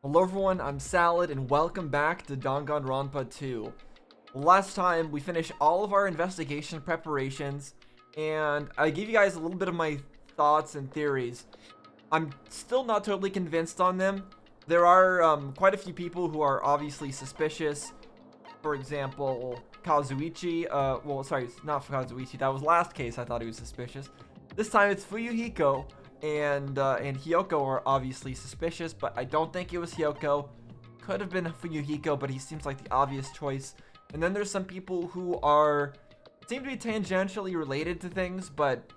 Hello everyone, I'm Salad, and welcome back to Danganronpa 2. Last time, we finished all of our investigation preparations, and I gave you guys a little bit of my thoughts and theories. I'm still not totally convinced on them. There are quite a few people who are obviously suspicious. For example, Kazuichi, well, sorry, it's not Kazuichi, that was last case I thought he was suspicious. This time it's Fuyuhiko. And Hyoko are obviously suspicious, but I don't think it was Hyoko. Could have been Fuyuhiko, but he seems like the obvious choice. And then there's some people who seem to be tangentially related to things, but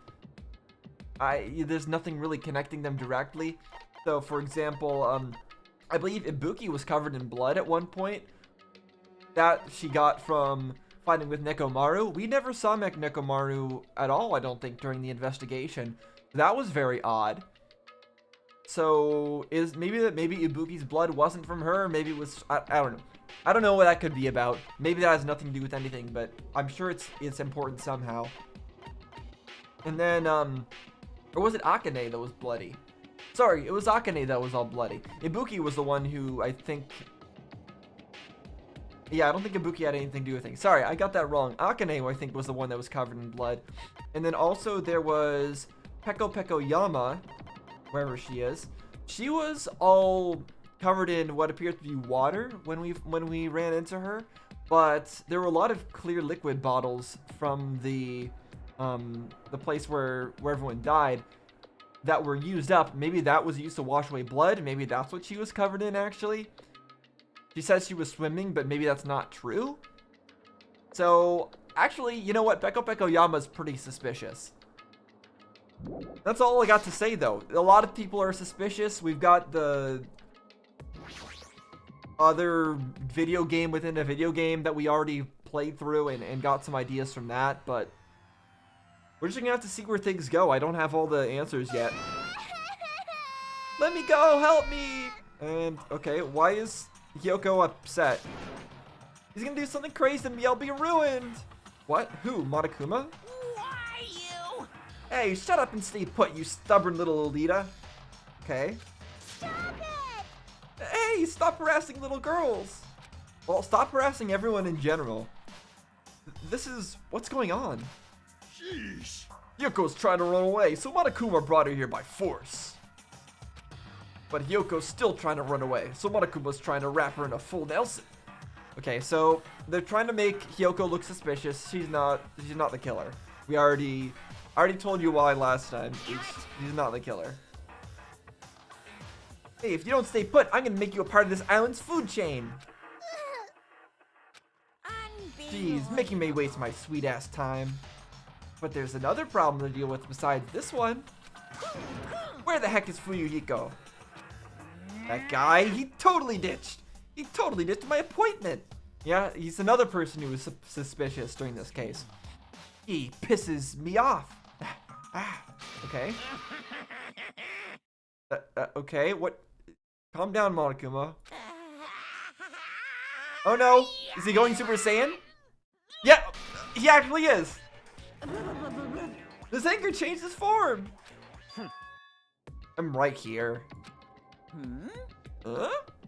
there's nothing really connecting them directly. So, for example, I believe Ibuki was covered in blood at one point. That she got from fighting with Nekomaru. We never saw Nekomaru at all, I don't think, during the investigation. That was very odd. So maybe Ibuki's blood wasn't from her, maybe it was, I don't know. I don't know what that could be about. Maybe that has nothing to do with anything, but I'm sure it's important somehow. And then or was it Akane that was bloody? Sorry, it was Akane that was all bloody. Ibuki was the one who I think, yeah, I don't think Ibuki had anything to do with things. Sorry, I got that wrong. Akane, I think, was the one that was covered in blood. And then also there was Peko Yama, wherever she is. She was all covered in what appeared to be water when we ran into her, but there were a lot of clear liquid bottles from the place where everyone died that were used up. Maybe that was used to wash away blood. Maybe that's what she was covered in actually. She says she was swimming, but maybe that's not true. So actually, you know what? Peko Yama is pretty suspicious. That's all I got to say, though. A lot of people are suspicious. We've got the other video game within a video game that we already played through and got some ideas from that, but we're just gonna have to see where things go. I don't have all the answers yet. Let me go! Help me! And, okay, why is Hyoko upset? He's gonna do something crazy to me. I'll be ruined! What? Who? Monokuma? Hey, shut up and stay put, you stubborn little Alita. Okay. Stop it! Hey, stop harassing little girls. Well, stop harassing everyone in general. What's going on? Sheesh. Yoko's trying to run away, so Monokuma brought her here by force. But Yoko's still trying to run away, so Monokuma's trying to wrap her in a full Nelson. Okay, so they're trying to make Hyoko look suspicious. She's not the killer. I already told you why last time. She's not the killer. Hey, if you don't stay put, I'm gonna make you a part of this island's food chain. Jeez, making me waste my sweet ass time. But there's another problem to deal with besides this one. Where the heck is Fuyuhiko? That guy, he totally ditched my appointment. Yeah, he's another person who was suspicious during this case. He pisses me off. Okay. Okay, what? Calm down, Monokuma. Oh no! Is he going Super Saiyan? Yeah, he actually is! This anchor changed his form! I'm right here.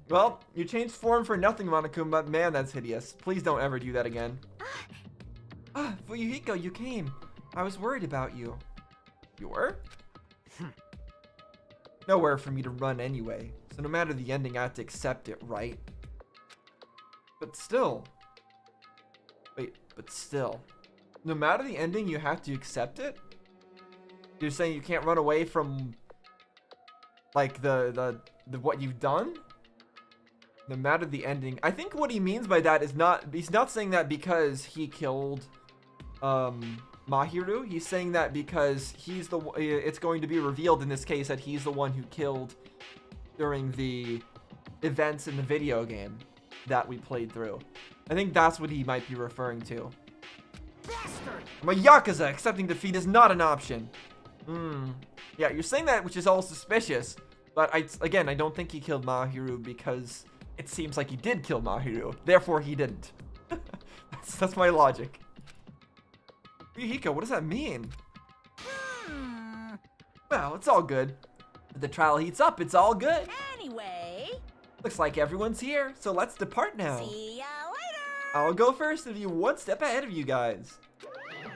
Well, you changed form for nothing, Monokuma. Man, that's hideous. Please don't ever do that again. Fuyuhiko, you came. I was worried about you. You were? Nowhere for me to run anyway, so no matter the ending, I have to accept it, right? But still. Wait, but still. No matter the ending, you have to accept it? You're saying you can't run away from, like, the what you've done? No matter the ending. I think what he means by that is he's not saying that because he killed Mahiru. He's saying that because it's going to be revealed in this case that he's the one who killed during the events in the video game that we played through. I think that's what he might be referring to. Bastard. I'm a Yakuza. Accepting defeat is not an option. Yeah, you're saying that, which is all suspicious. But again, I don't think he killed Mahiru because it seems like he did kill Mahiru. Therefore, he didn't. That's my logic. Fuyuhiko, what does that mean? Well, it's all good. If the trial heats up, it's all good. Anyway, Looks like everyone's here, so let's depart now. See ya later. I'll go first and be one step ahead of you guys.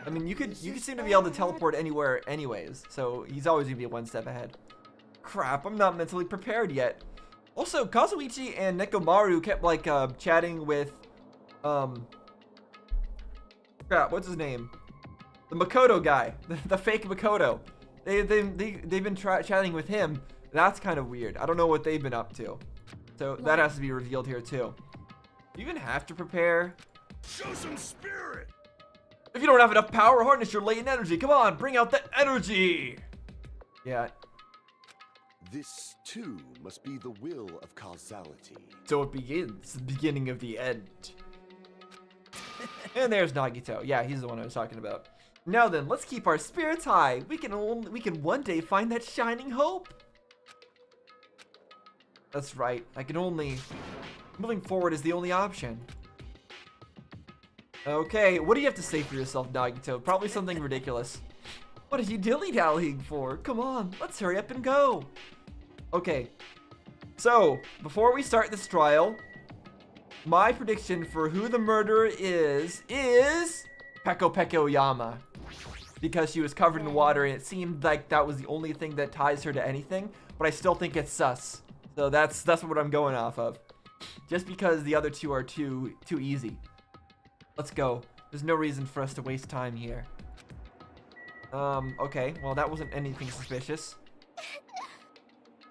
I mean, you could seem to be able to teleport anywhere anyways, so he's always gonna be one step ahead. Crap, I'm not mentally prepared yet. Also, Kazuichi and Nekomaru kept like chatting with crap, what's his name? The Makoto guy, the fake Makoto. They've been chatting with him. That's kind of weird. I don't know what they've been up to. So that has to be revealed here too. Do you even have to prepare? Show some spirit. If you don't have enough power, harness your latent energy. Come on, bring out the energy. Yeah. This, too, must be the will of causality. So it begins, the beginning of the end. And there's Nagito. Yeah, he's the one I was talking about. Now then, let's keep our spirits high. We can one day find that shining hope. That's right. Moving forward is the only option. Okay, what do you have to say for yourself, Nagito? Probably something ridiculous. What are you dilly-dallying for? Come on, let's hurry up and go. Okay, so before we start this trial, my prediction for who the murderer is Peko Peko Yama. Because she was covered in water and it seemed like that was the only thing that ties her to anything, but I still think it's sus. So that's what I'm going off of. Just because the other two are too easy. Let's go. There's no reason for us to waste time here. Okay. Well, that wasn't anything suspicious.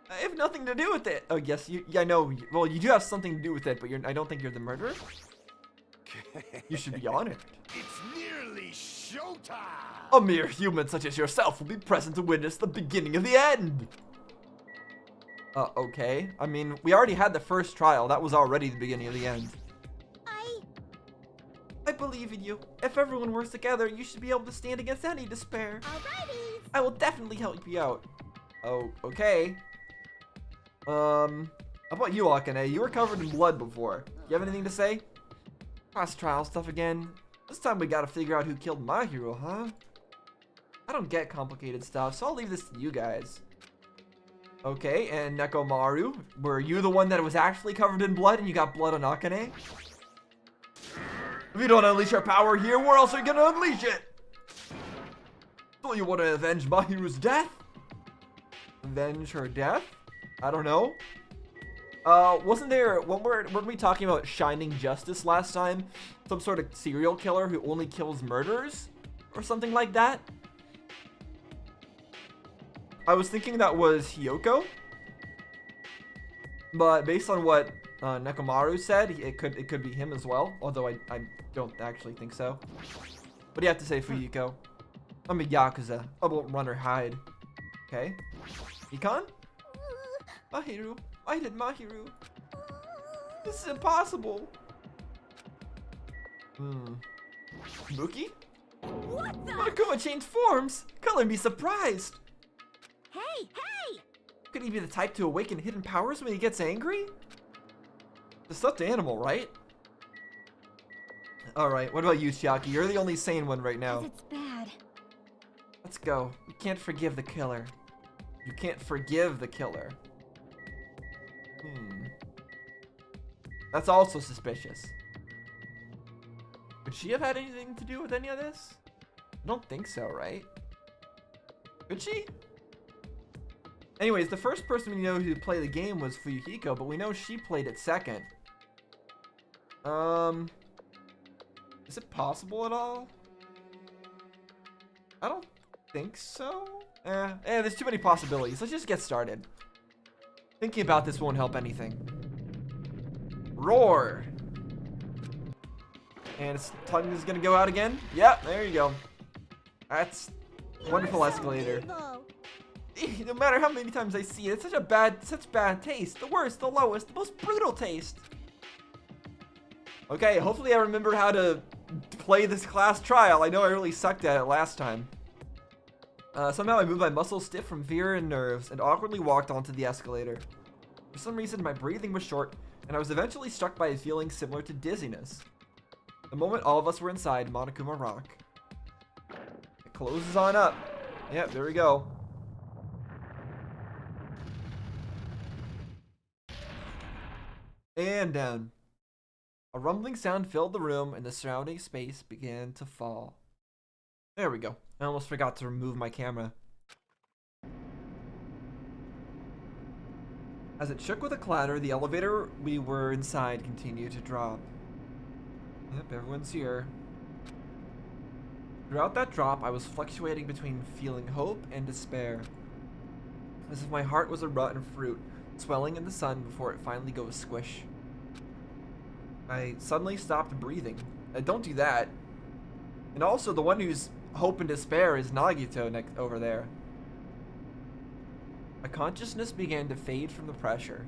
I have nothing to do with it. Oh, yes, I know. Well, you do have something to do with it, but I don't think you're the murderer. You should be honored. It's nearly showtime. A mere human such as yourself will be present to witness the beginning of the end. Okay. I mean, we already had the first trial. That was already the beginning of the end. I believe in you. If everyone works together, you should be able to stand against any despair. Alrighty. I will definitely help you out. Oh, okay. How about you, Akane? You were covered in blood before. You have anything to say? Past trial stuff again. This time we gotta figure out who killed Mahiru, huh? I don't get complicated stuff, so I'll leave this to you guys. Okay, and Nekomaru, were you the one that was actually covered in blood and you got blood on Akane? If you don't unleash our power here, where else are you gonna unleash it? Don't you want to avenge Mahiru's death? Avenge her death? I don't know. Wasn't there, weren't we talking about Shining Justice last time? Some sort of serial killer who only kills murderers? Or something like that? I was thinking that was Hiyoko. But based on what Nekomaru said, it could be him as well. Although I don't actually think so. What do you have to say, Fuyiko? I'm a Yakuza. I won't run or hide. Okay. Ikan? Mahiru. Why did Mahiru? This is impossible. Muki? What the? Monokuma changed forms. Color me surprised. Hey, hey! Could he be the type to awaken hidden powers when he gets angry? It's a stuffed animal, right? Alright, what about you, Chiaki? You're the only sane one right now. It's bad. Let's go. We can't forgive the killer. You can't forgive the killer. That's also suspicious. Could she have had anything to do with any of this? I don't think so, right? Could she? Anyways, the first person we know who played the game was Fuyuhiko, but we know she played it second. Is it possible at all? I don't think so. There's too many possibilities. Let's just get started. Thinking about this won't help anything. Roar! And its tongue is gonna go out again. Yep, there you go. That's a wonderful escalator. No matter how many times I see it, it's such bad taste. The worst, the lowest, the most brutal taste. Okay, hopefully I remember how to play this class trial. I know I really sucked at it last time. Somehow I moved my muscles stiff from fear and nerves and awkwardly walked onto the escalator. For some reason, my breathing was short, and I was eventually struck by a feeling similar to dizziness. The moment all of us were inside Monokuma Rock. It closes on up. Yep, there we go. And down. A rumbling sound filled the room, and the surrounding space began to fall. There we go. I almost forgot to remove my camera. As it shook with a clatter, the elevator we were inside continued to drop. Yep, everyone's here. Throughout that drop, I was fluctuating between feeling hope and despair. As if my heart was a rotten fruit, swelling in the sun before it finally goes squish. I suddenly stopped breathing. Don't do that. And also, the one who's hope and despair is Nagito over there. My consciousness began to fade from the pressure.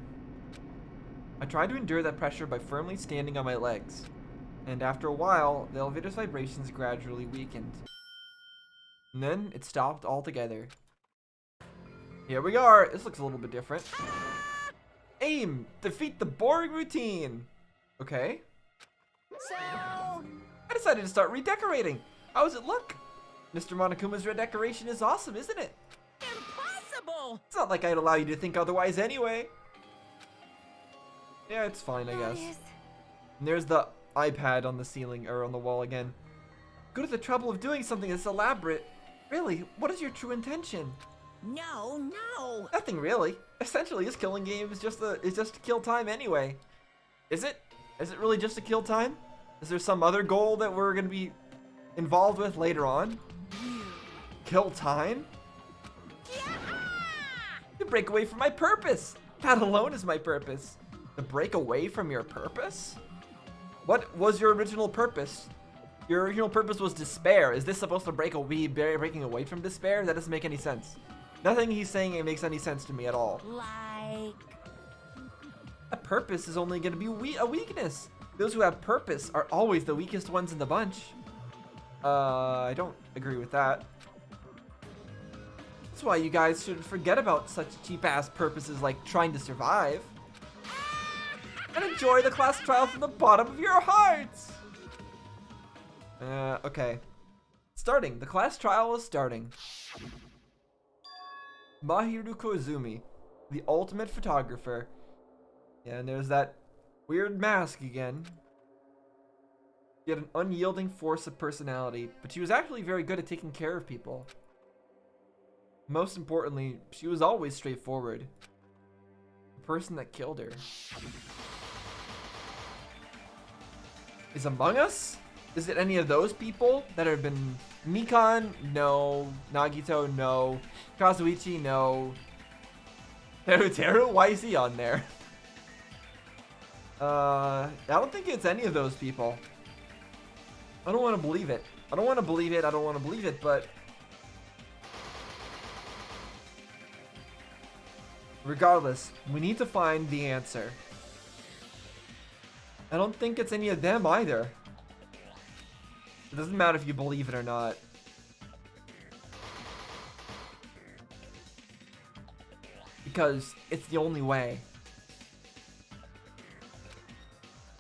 I tried to endure that pressure by firmly standing on my legs. And after a while, the elevator's vibrations gradually weakened. And then it stopped altogether. Here we are. This looks a little bit different. Aim! Defeat the boring routine! Okay. So, I decided to start redecorating. How does it look? Mr. Monokuma's redecoration is awesome, isn't it? impossible! It's not like I'd allow you to think otherwise anyway. Yeah, it's fine, I guess. And there's the iPad on the ceiling, or on the wall again. Go to the trouble of doing something that's elaborate. Really, what is your true intention? No. Nothing really. Essentially, this killing game is just to kill time anyway. Is it? Is it really just to kill time? Is there some other goal that we're gonna be involved with later on? Kill time? To break away from my purpose. That alone is my purpose. To break away from your purpose? What was your original purpose? Your original purpose was despair. Is this supposed to breaking away from despair? That doesn't make any sense. Nothing he's saying makes any sense to me at all. Like, A purpose is only going to be a weakness. Those who have purpose are always the weakest ones in the bunch. I don't agree with that. That's why you guys should forget about such cheap-ass purposes like trying to survive. And enjoy the class trial from the bottom of your hearts! Okay. Starting. The class trial is starting. Mahiru Kozumi, the ultimate photographer. Yeah, and there's that weird mask again. She had an unyielding force of personality, but she was actually very good at taking care of people. Most importantly, she was always straightforward. The person that killed her is among us? Is it any of those people that have been... Mikan? No. Nagito? No. Kazuichi? No. Teru? Why is he on there? I don't think it's any of those people. I don't want to believe it. I don't want to believe it, but... Regardless, we need to find the answer. I don't think it's any of them either. It doesn't matter if you believe it or not. Because it's the only way.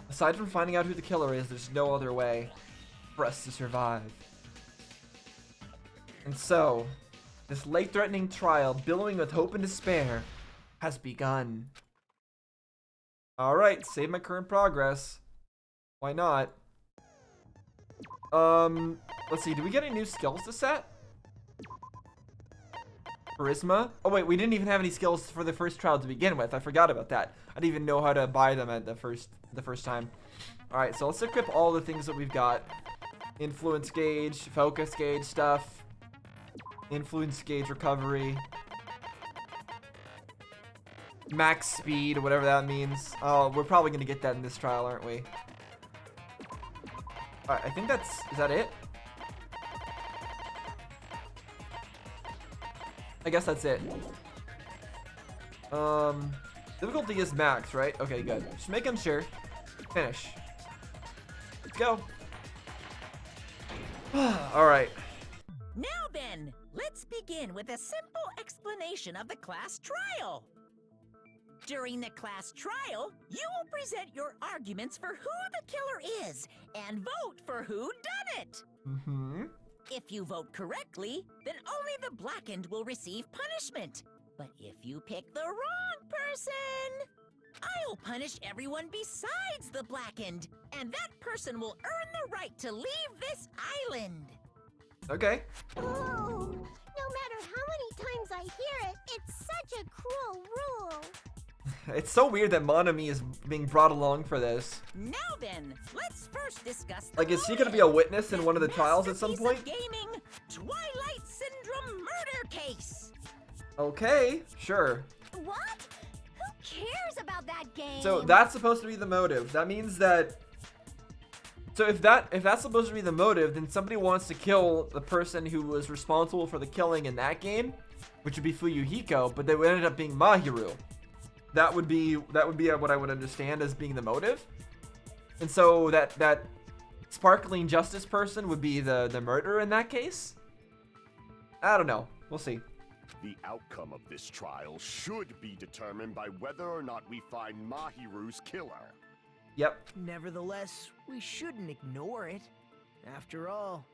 Aside from finding out who the killer is, there's no other way for us to survive. And so, this life-threatening trial, billowing with hope and despair, has begun. Alright, save my current progress. Why not? Let's see, do we get any new skills to set? Charisma? Oh wait, we didn't even have any skills for the first trial to begin with. I forgot about that. I didn't even know how to buy them at the first time. Alright, so let's equip all the things that we've got. Influence gauge, focus gauge stuff. Influence gauge recovery. Max speed, whatever that means. Oh, we're probably gonna get that in this trial, aren't we? Alright, I think is that it? I guess that's it. Difficulty is max, right? Okay, good. Just making sure. Finish. Let's go. Alright. now then, let's begin with a simple explanation of the class trial. During the class trial, you will present your arguments for who the killer is and vote for who done it. Mm-hmm. If you vote correctly, then only the blackened will receive punishment. But if you pick the wrong person, I'll punish everyone besides the blackened, and that person will earn the right to leave this island. Okay. Oh, no matter how many times I hear it, it's such a cruel rule. It's so weird that Monami is being brought along for this. Now then, let's first discuss the Like, is she gonna be a witness in one of the trials at some masterpiece point? of gaming, Twilight Syndrome murder case. Okay, sure. What? Who cares about that game? So that's supposed to be the motive. That means that. So if that's supposed to be the motive, then somebody wants to kill the person who was responsible for the killing in that game, which would be Fuyuhiko, but they would end up being Mahiru. That would be what I would understand as being the motive. And so that sparkling justice person would be the murderer in that case. I don't know. We'll see. The outcome of this trial should be determined by whether or not we find Mahiru's killer. Yep. Nevertheless, we shouldn't ignore it. After all,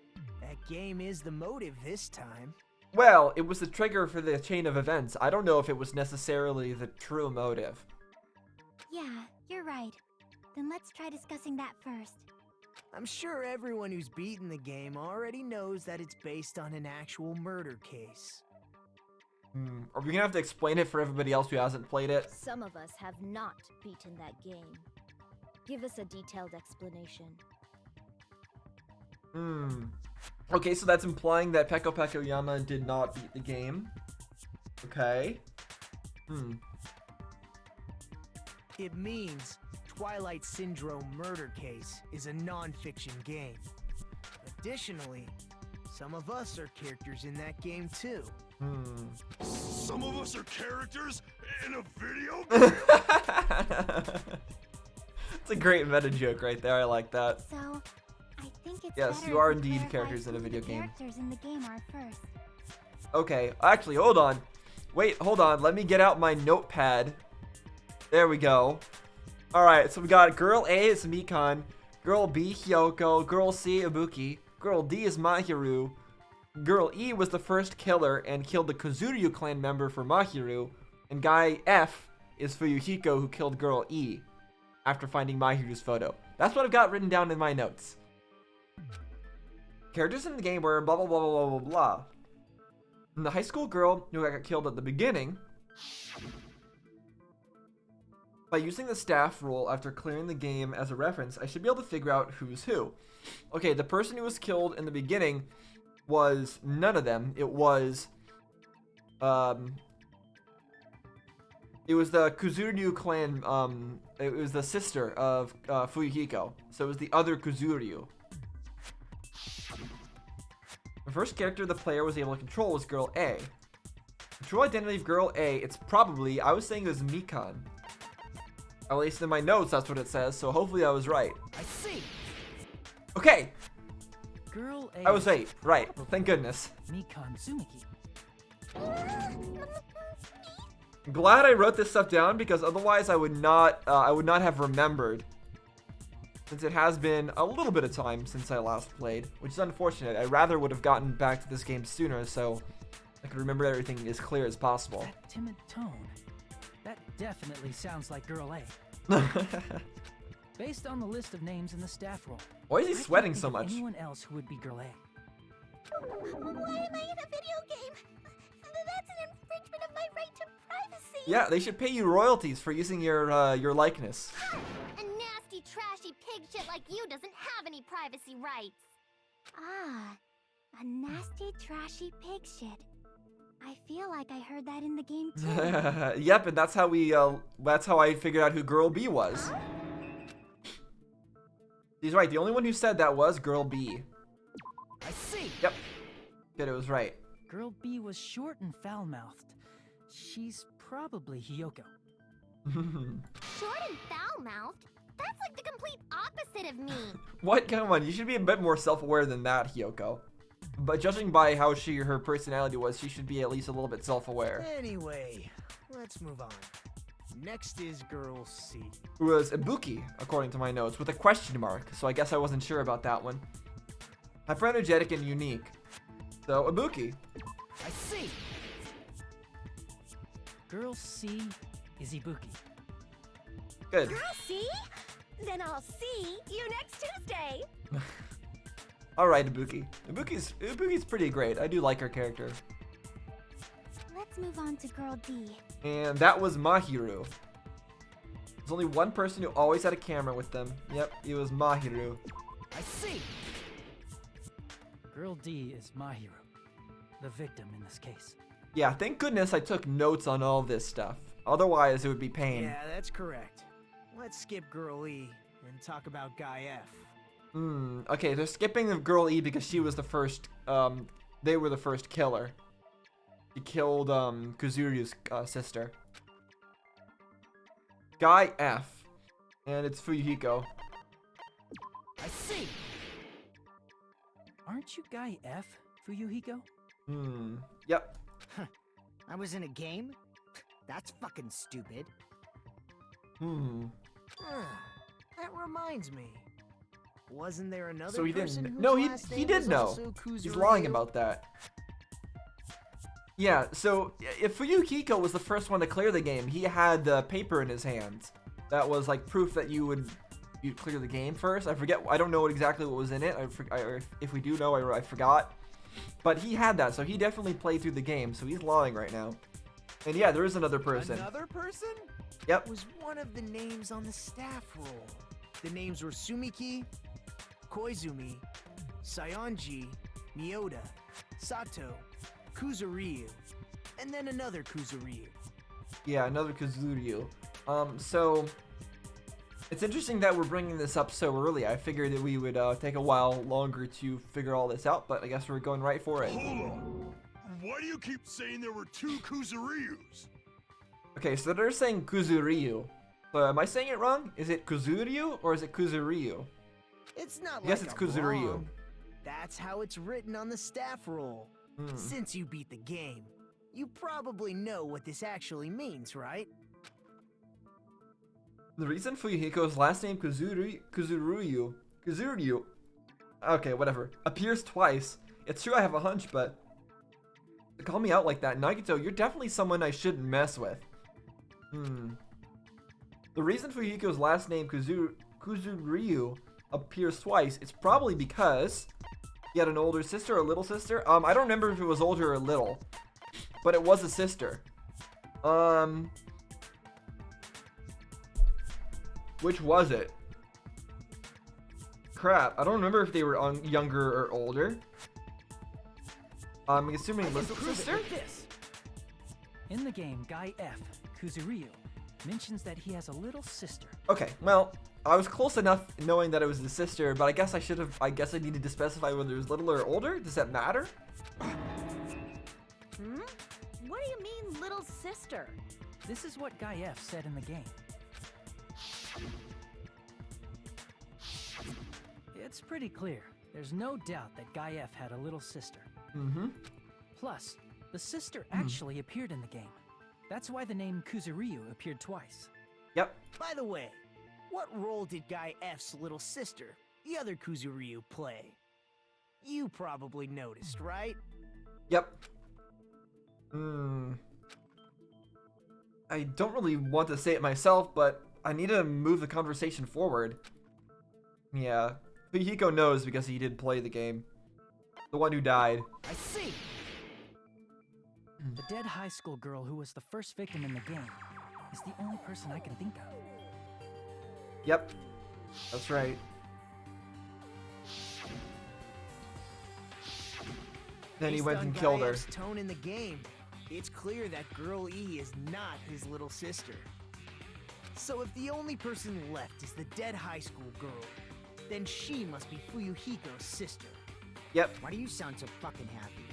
that game is the motive this time. Well, it was the trigger for the chain of events. I don't know if it was necessarily the true motive. Yeah, you're right. Then let's try discussing that first. I'm sure everyone who's beaten the game already knows that it's based on an actual murder case. Are we gonna have to explain it for everybody else who hasn't played it? Some of us have not beaten that game. Give us a detailed explanation. Okay, so that's implying that Peko Peko Yama did not beat the game. Okay. It means Twilight Syndrome Murder Case is a non-fiction game. Additionally, some of us are characters in that game too. Some of us are characters in a video game? It's a great meta joke right there. I like that. So, I think it's Yes, better you are if we indeed clarify characters in a who video the game. characters in the game are first. Okay, actually, hold on. Wait, hold on. Let me get out my notepad. There we go. Alright, so we got Girl A is Mikan, Girl B, Hyoko, Girl C, Ibuki, Girl D is Mahiru, Girl E was the first killer and killed the Kozuryu clan member for Mahiru, and Guy F is Fuyuhiko who killed Girl E after finding Mahiru's photo. That's what I've got written down in my notes. Characters in the game were blah blah blah blah blah blah. And the high school girl who got killed at the beginning, by using the staff rule after clearing the game as a reference, I should be able to figure out who's who. Okay, the person who was killed in the beginning was none of them. It was the Kuzuryu clan. It was the sister of Fuyuhiko, so it was the other Kuzuryu. The first character the player was able to control was Girl A. The true identity of Girl A, it's probably, I was saying it was Mikan. At least in my notes, that's what it says, so hopefully I was right. I see. Okay, Girl A I was right. Thank goodness. Mikan Tsumiki. I'm glad I wrote this stuff down because otherwise I would not have remembered. Since it has been a little bit of time since I last played, which is unfortunate. I rather would have gotten back to this game sooner so I could remember everything as clear as possible. That timid tone. That definitely sounds like Girl A. Based on the list of names in the staff roll. Why is he I can't sweating think so of much? Anyone else who would be Girl A? Why am I in a video game? That's an infringement of my right to privacy. Yeah, they should pay you royalties for using your likeness. A nasty, trashy pig shit like you doesn't have any privacy rights. Ah, a nasty, trashy pig shit. I feel like I heard that in the game too. Yep, and that's how I figured out who Girl B was. He's right. The only one who said that was Girl B. I see. Yep. Good, it was right. Girl B was short and foul-mouthed. She's probably Hyoko. Short and foul-mouthed? That's like the complete opposite of me. What? Come on, you should be a bit more self-aware than that, Hyoko. But judging by how her personality was, she should be at least a little bit self-aware. Anyway, let's move on. Next is Girl C. Who was Ibuki, according to my notes, with a question mark, so I guess I wasn't sure about that one. Hyper-energetic and unique. So, Ibuki. I see. Girl C is Ibuki. Good. See? Then I'll see you next Tuesday. All right, Ibuki. Ibuki's pretty great. I do like her character. Let's move on to Girl D. And that was Mahiru. There's only one person who always had a camera with them. Yep, it was Mahiru. I see. Girl D is Mahiru, the victim in this case. Yeah, thank goodness I took notes on all this stuff. Otherwise, it would be pain. Yeah, that's correct. Let's skip Girl E and talk about Guy F. Okay, they're skipping the Girl E because she was the first, they were the first killer. He killed, Kuzuryu's, sister. Guy F. And it's Fuyuhiko. I see. Aren't you Guy F, Fuyuhiko? Yep. I was in a game? That's fucking stupid. That reminds me. Wasn't there another So he person didn't. whose No, last he name did was know. also He's lying Kuzuryu? about that. Yeah, so if Fuyuhiko was the first one to clear the game, he had the paper in his hands. That was like proof that you'd clear the game first. I forget. I don't know exactly what was in it. If we do know, I forgot. But he had that, so he definitely played through the game. So he's lying right now. And yeah, there is another person. Another person? Yep. Was one of the names on the staff roll. The names were Sumiki, Koizumi, Sayonji, Miyoda, Sato, Kuzuryu, and then another Kuzuryu. Yeah, another Kuzuryu. So it's interesting that we're bringing this up so early. I figured that we would take a while longer to figure all this out, but I guess we're going right for it. Hold on. Why do you keep saying there were two Kuzuryus? Okay, so they're saying Kuzuryu. So am I saying it wrong? Is it Kuzuryu or is it Kuzuryu? It's not Yes, like it's I'm Kuzuryu. wrong. That's how it's written on the staff roll. Since you beat the game, you probably know what this actually means, right? The reason Fuyuhiko's last name Kuzuryu, okay, whatever, appears twice. It's true I have a hunch, but to call me out like that, Nagito, you're definitely someone I shouldn't mess with. The reason Fuyuhiko's last name Kuzuryu appears twice, it's probably because he had an older sister or a little sister. I don't remember if it was older or little, but it was a sister. Which was it? Crap, I don't remember if they were younger or older. I'm assuming little sister? In the game, Guy F, Kuzuryu, mentions that he has a little sister. Okay, well, I was close enough knowing that it was the sister, but I guess I needed to specify whether it was little or older. Does that matter? What do you mean, little sister? This is what Guy F said in the game. It's pretty clear. There's no doubt that Guy F had a little sister. Plus, the sister actually appeared in the game. That's why the name Kuzuryu appeared twice. Yep. By the way, what role did Guy F's little sister, the other Kuzuryu, play? You probably noticed, right? Yep. I don't really want to say it myself, but I need to move the conversation forward. Yeah. Fuyuhiko knows because he did play the game. The one who died. I see. The dead high school girl who was the first victim in the game is the only person I can think of. Yep. That's right. Then he Based went on and killed Guy her. F's tone in the game, it's clear that Girl E is not his little sister. So if the only person left is the dead high school girl, then she must be Fuyuhiko's sister. Yep. Why do you sound so fucking happy?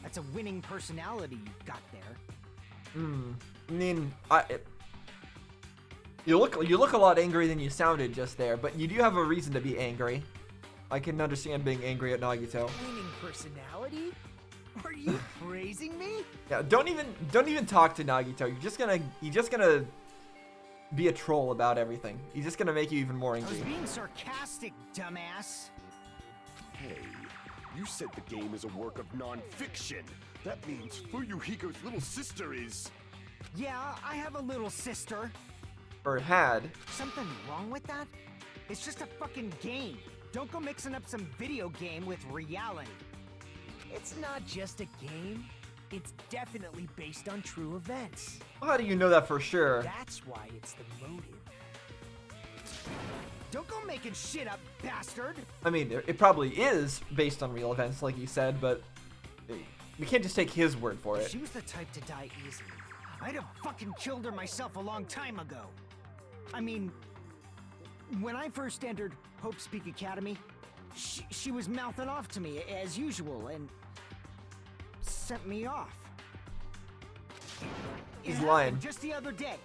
That's a winning personality you've got there. I mean, you look a lot angry than you sounded just there, but you do have a reason to be angry. I can understand being angry at Nagito. Winning personality? Are you praising me? Yeah, don't even talk to Nagito. You're just gonna be a troll about everything. He's just gonna make you even more I was angry. being sarcastic, dumbass. Hey, you said the game is a work of non-fiction. That means Fuyuhiko's little sister is... Yeah, I have a little sister. or had. Something wrong with that? It's just a fucking game. Don't go mixing up some video game with reality. It's not just a game. It's definitely based on true events. How do you know that for sure? That's why it's the motive. Don't go making shit up, bastard! I mean, it probably is based on real events, like you said, but we can't just take his word for it. She was the type to die easy. I'd have fucking killed her myself a long time ago. I mean, when I first entered Hope Speak Academy, she was mouthing off to me as usual and sent me off. He's lying. Just the other day.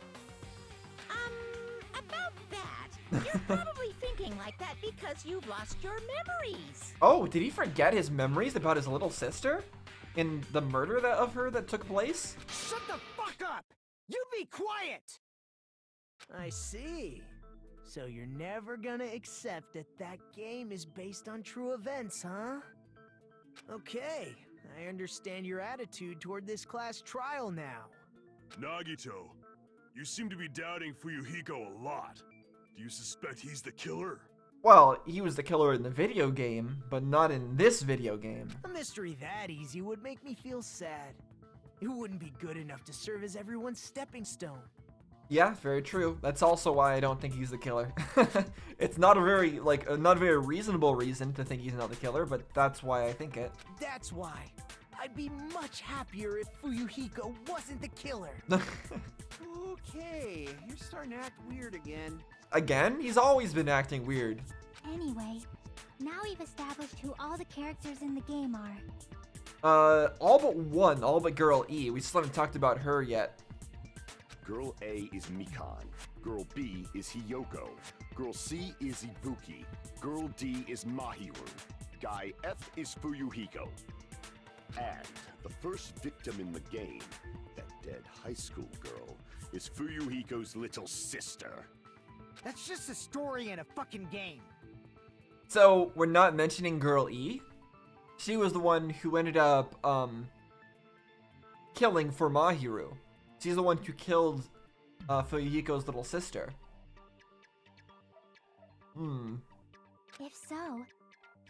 About that, you're probably thinking like that because you've lost your memories. Oh, did he forget his memories about his little sister? In the murder of her that took place? Shut the fuck up! You be quiet! I see. So you're never gonna accept that that game is based on true events, huh? Okay, I understand your attitude toward this class trial now. Nagito, you seem to be doubting Fuyuhiko a lot. Do you suspect he's the killer? Well, he was the killer in the video game, but not in this video game. A mystery that easy would make me feel sad. It wouldn't be good enough to serve as everyone's stepping stone. Yeah, very true. That's also why I don't think he's the killer. It's not a very, not a very reasonable reason to think he's not the killer, but that's why I think it. That's why. I'd be much happier if Fuyuhiko wasn't the killer. Okay, you're starting to act weird again. Again? He's always been acting weird. Anyway, now we've established who all the characters in the game are. All but one, all but Girl E. We still haven't talked about her yet. Girl A is Mikan. Girl B is Hiyoko. Girl C is Ibuki. Girl D is Mahiru. Guy F is Fuyuhiko. And the first victim in the game, that dead high school girl, is Fuyuhiko's little sister. That's just a story in a fucking game. So, we're not mentioning Girl E? She was the one who ended up, killing for Mahiru. She's the one who killed, Fuyuhiko's little sister. If so,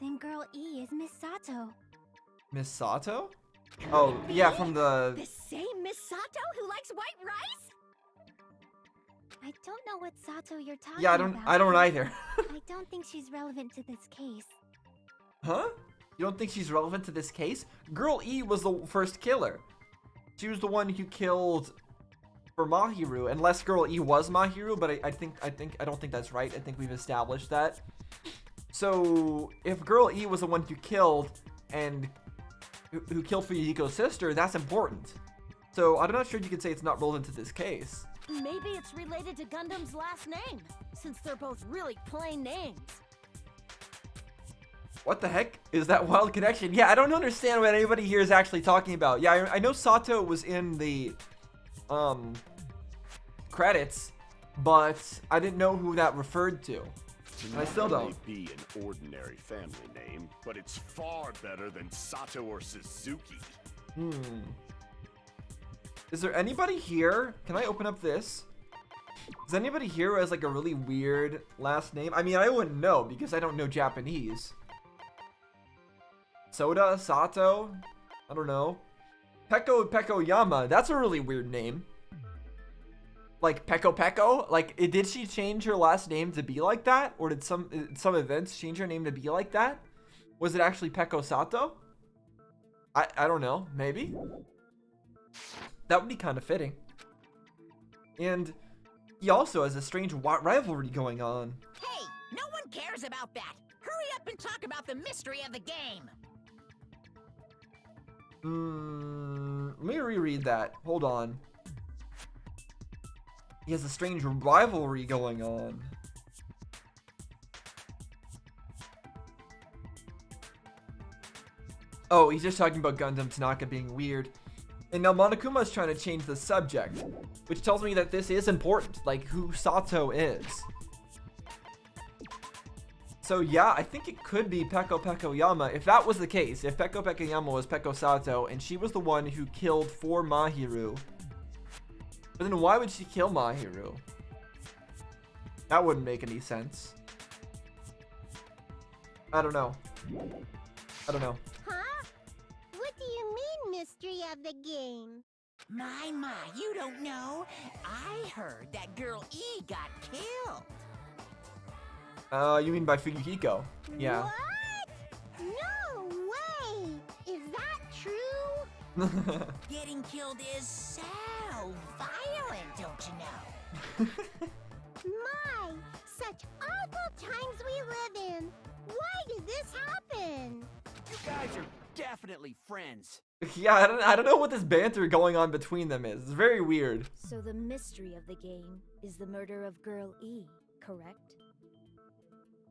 then Girl E is Miss Sato. Miss Sato? Oh, yeah, from the... The same Miss Sato who likes white rice? I don't know what Sato you're talking Yeah, about. I don't either. I don't think she's relevant to this case. Huh? You don't think she's relevant to this case? Girl E was the first killer. She was the one who killed for Mahiru, unless Girl E was Mahiru, but I don't think that's right. I think we've established that. So if Girl E was the one who killed and who killed Fuyuhiko's sister, that's important. So I'm not sure you could say it's not relevant to this case. Maybe it's related to Gundam's last name, since they're both really plain names. What the heck is that wild connection? Yeah, I don't understand what anybody here is actually talking about. Yeah, I know Sato was in the credits, but I didn't know who that referred to. And I still don't. It may be an ordinary family name, but it's far better than Sato or Suzuki. Is there anybody here? Can I open up this? Is anybody here who has like a really weird last name? I mean, I wouldn't know because I don't know Japanese. Soda, Sato, I don't know. Peko Yama, that's a really weird name. Like Peko? Like, did she change her last name to be like that? Or did some events change her name to be like that? Was it actually Peko Sato? I don't know, maybe? That would be kind of fitting. And he also has a strange rivalry going on. Hey, no one cares about that. Hurry up and talk about the mystery of the game. Let me reread that. Hold on. He has a strange rivalry going on. Oh, he's just talking about Gundam Tanaka being weird. And now Monokuma's trying to change the subject, which tells me that this is important, like who Sato is. So yeah, I think it could be Peko Yama. If that was the case, if Peko Yama was Peko Sato, and she was the one who killed for Mahiru, but then why would she kill Mahiru? That wouldn't make any sense. I don't know. Huh? What do you mean, mystery of the game? My, you don't know. I heard that Girl E got killed. You mean by Fuyuhiko? Yeah. What? No way! Is that true? Getting killed is so violent, don't you know? My, such awful times we live in. Why did this happen? You guys are definitely friends. Yeah, I don't know what this banter going on between them is. It's very weird. So the mystery of the game is the murder of Girl E, correct?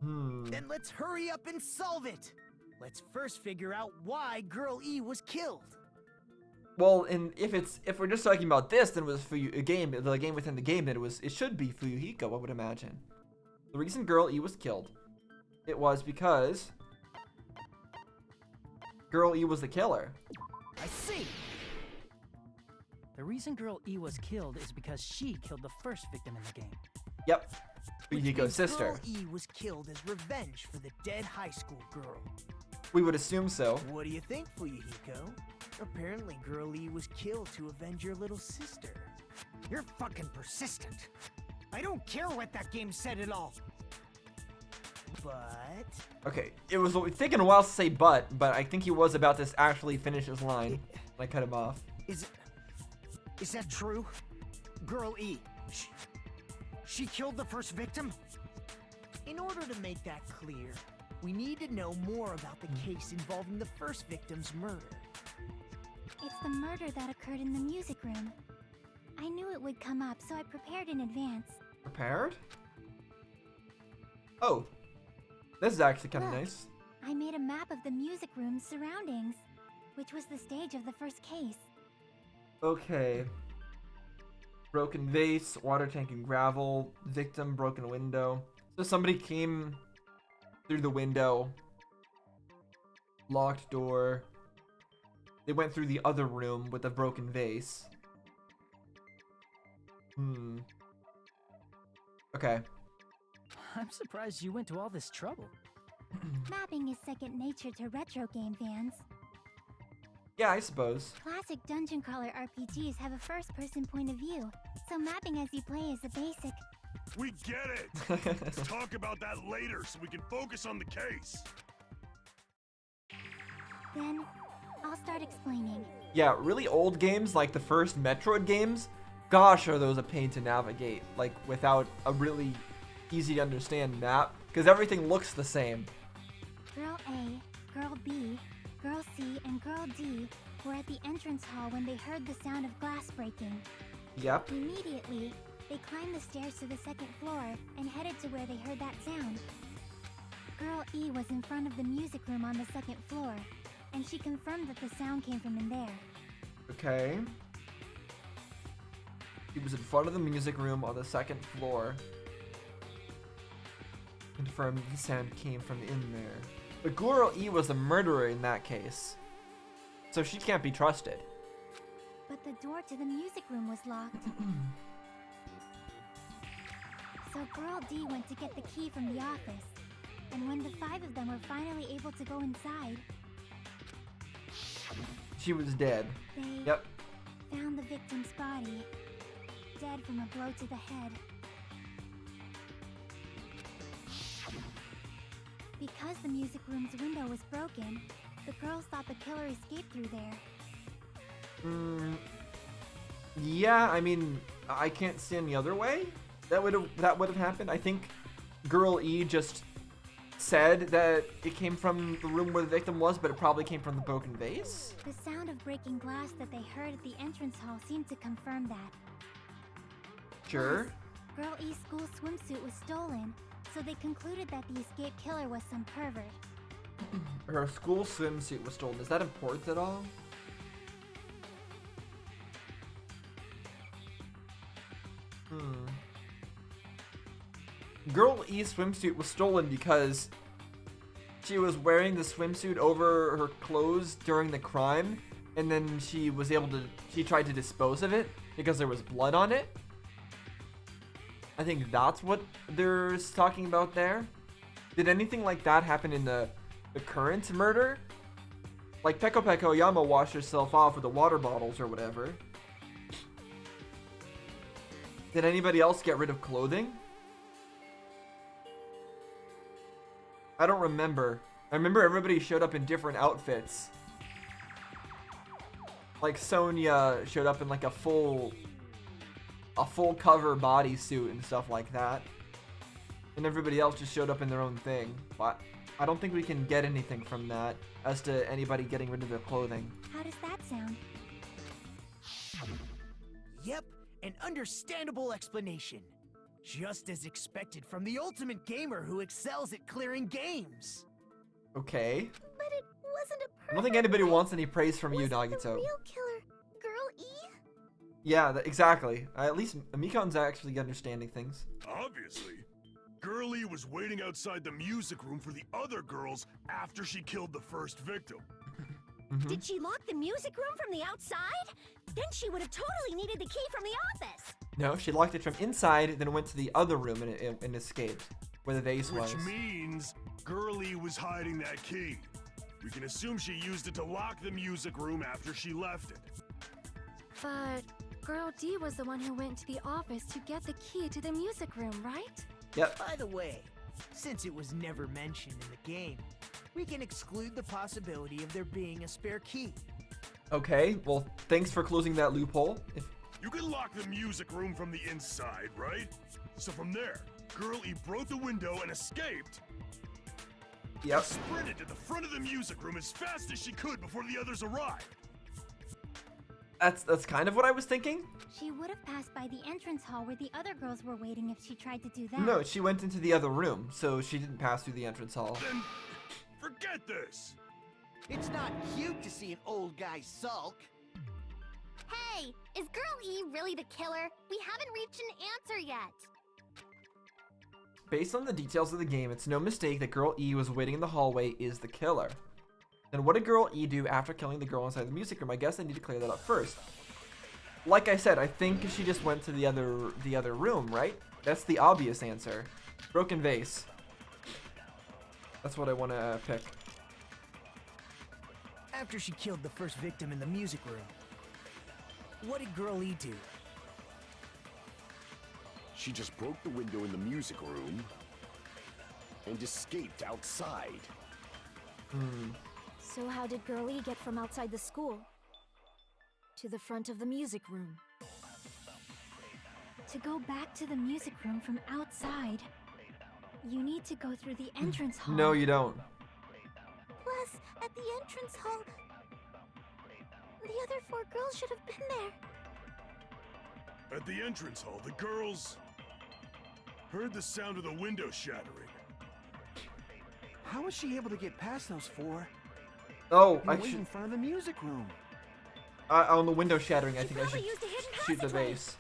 Then let's hurry up and solve it. Let's first figure out why Girl E was killed. Well, and if we're just talking about this, then it was the game within the game, then it should be Fuyuhiko, I would imagine. The reason Girl E was killed, it was because Girl E was the killer. I see. The reason Girl E was killed is because she killed the first victim in the game. Yep. Which Fuyuhiko's means sister. Girl E was killed as revenge for the dead high school girl. We would assume so. What do you think, Fuyuhiko? Apparently Girl E was killed to avenge your little sister. You're fucking persistent. I don't care what that game said at all. But Okay, it was taking a while to say but I think he was about to actually finish his line. I cut him off. Is that true? Girl E, she killed the first victim? in order to make that clear, we need to know more about the case involving the first victim's murder. It's the murder that occurred in the music room. I knew it would come up, so I prepared in advance. Prepared? Oh. This is actually kind of Look, nice. I made a map of the music room's surroundings, which was the stage of the first case. Okay. Broken vase, water tank and gravel, victim, broken window. So somebody came through the window, locked door. They went through the other room with a broken vase. Okay. I'm surprised you went to all this trouble. Mapping is second nature to retro game fans. Yeah, I suppose. Classic dungeon crawler RPGs have a first-person point of view, so mapping as you play is a basic. We get it! Let's talk about that later so we can focus on the case. Then, I'll start explaining. Yeah, really old games like the first Metroid games, gosh, are those a pain to navigate, like without a really easy to understand map, because everything looks the same. Girl A, Girl B, Girl C, and Girl D were at the entrance hall when they heard the sound of glass breaking. Yep. Immediately, they climbed the stairs to the second floor and headed to where they heard that sound. Girl E was in front of the music room on the second floor, and she confirmed that the sound came from in there. Okay. He was in front of the music room on the second floor. Confirmed the sound came from in there. But Girl E was the murderer in that case. So she can't be trusted. But the door to the music room was locked. So Girl D went to get the key from the office. And when the 5 of them were finally able to go inside, She was dead. they Yep. found the victim's body, dead from a blow to the head. Because the music room's window was broken, the girls thought the killer escaped through there. Yeah, I mean, I can't see any other way that would have happened. I think Girl E just said that it came from the room where the victim was, but it probably came from the broken vase. The sound of breaking glass that they heard at the entrance hall seemed to confirm that. Sure. Plus, Girl E's school swimsuit was stolen, so they concluded that the escaped killer was some pervert. Her school swimsuit was stolen. Is that important at all? Girl E's swimsuit was stolen because she was wearing the swimsuit over her clothes during the crime, and then she tried to dispose of it because there was blood on it. I think that's what they're talking about there. Did anything like that happen in the current murder? Like Peko Peko Oyama washed herself off with the water bottles or whatever. Did anybody else get rid of clothing? I don't remember. I remember everybody showed up in different outfits. Like Sonya showed up in like a full cover bodysuit and stuff like that. And everybody else just showed up in their own thing. But I don't think we can get anything from that as to anybody getting rid of their clothing. How does that sound? Yep, an understandable explanation. Just as expected from the ultimate gamer who excels at clearing games. Okay. But it wasn't a perfect I don't think anybody way. wants any praise from you, Wasn't the Nagito. real killer Girl E? Yeah, exactly. At least Mikon's actually understanding things. Obviously. Girlie was waiting outside the music room for the other girls after she killed the first victim. Did she lock the music room from the outside? Then she would have totally needed the key from the office. No, she locked it from inside, then went to the other room and escaped, where the vase was. Which means Girlie was hiding that key. We can assume she used it to lock the music room after she left it. But Girl D was the one who went to the office to get the key to the music room, right? Yep. By the way, since it was never mentioned in the game, we can exclude the possibility of there being a spare key. Okay, well, thanks for closing that loophole. You can lock the music room from the inside, right? So from there, Girlie broke the window and escaped. Yep. Sprinted to the front of the music room as fast as she could before the others arrived. That's kind of what I was thinking. She would have passed by the entrance hall where the other girls were waiting if she tried to do that. No, she went into the other room, so she didn't pass through the entrance hall. Then forget this. It's not cute to see an old guy sulk. Hey, is Girl E really the killer? We haven't reached an answer yet. Based on the details of the game, it's no mistake that Girl E was waiting in the hallway is the killer. Then what did Girl E do after killing the girl inside the music room? I guess I need to clear that up first. Like I said, I think she just went to the other room, right? That's the obvious answer. Broken vase. That's what I want to pick. After she killed the first victim in the music room, what did Girl E do? She just broke the window in the music room and escaped outside. So how did Girl E get from outside the school to the front of the music room? To go back to the music room from outside, you need to go through the entrance hall. No, you don't. Plus, at the entrance hall, the other 4 girls should have been there. At the entrance hall, the girls heard the sound of the window shattering. How was she able to get past those 4? Oh, and I wait should. in front of the music room? On the window shattering, I think I probably should used a hidden shoot the passageway. vase.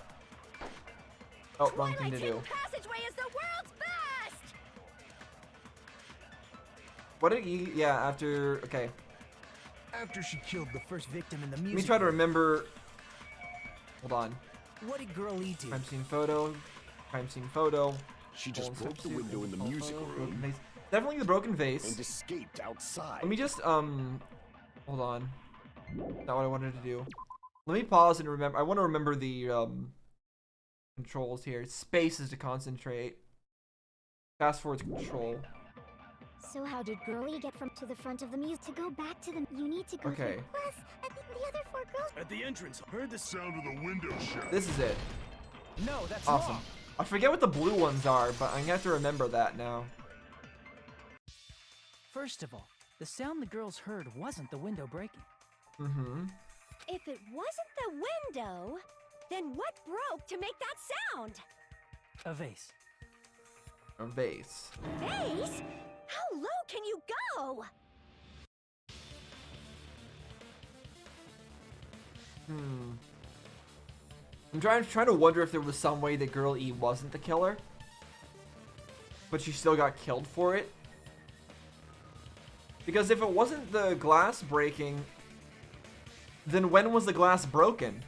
Oh, wrong thing to Twilight's do. hidden passageway is the world's best! What did he? Yeah, after. Okay. After she killed the first victim in the Let music me try to room, remember. Hold on. what did Girl E do? Crime scene photo. Crime scene photo. She just Colon broke the substitute, window in the info music photo, broken room vase. Definitely the broken and vase. escaped outside. Let me just hold on. Not what I wanted to do. Let me pause and remember. I want to remember the controls here. Space is to concentrate. Fast forward to control. So how did Girl E get from to the front of the music? To go back to the, you need to go Okay. through. Plus, at the other 4 girls. At the entrance, heard the sound of the window shattering. This is it. No, that's Awesome. wrong. I forget what the blue ones are, but I'm gonna have to remember that now. First of all, the sound the girls heard wasn't the window breaking. Mm-hmm. If it wasn't the window, then what broke to make that sound? A vase. A vase. Vase? How low can you go? I'm trying to wonder if there was some way that Girl E wasn't the killer, but she still got killed for it. Because if it wasn't the glass breaking, then when was the glass broken?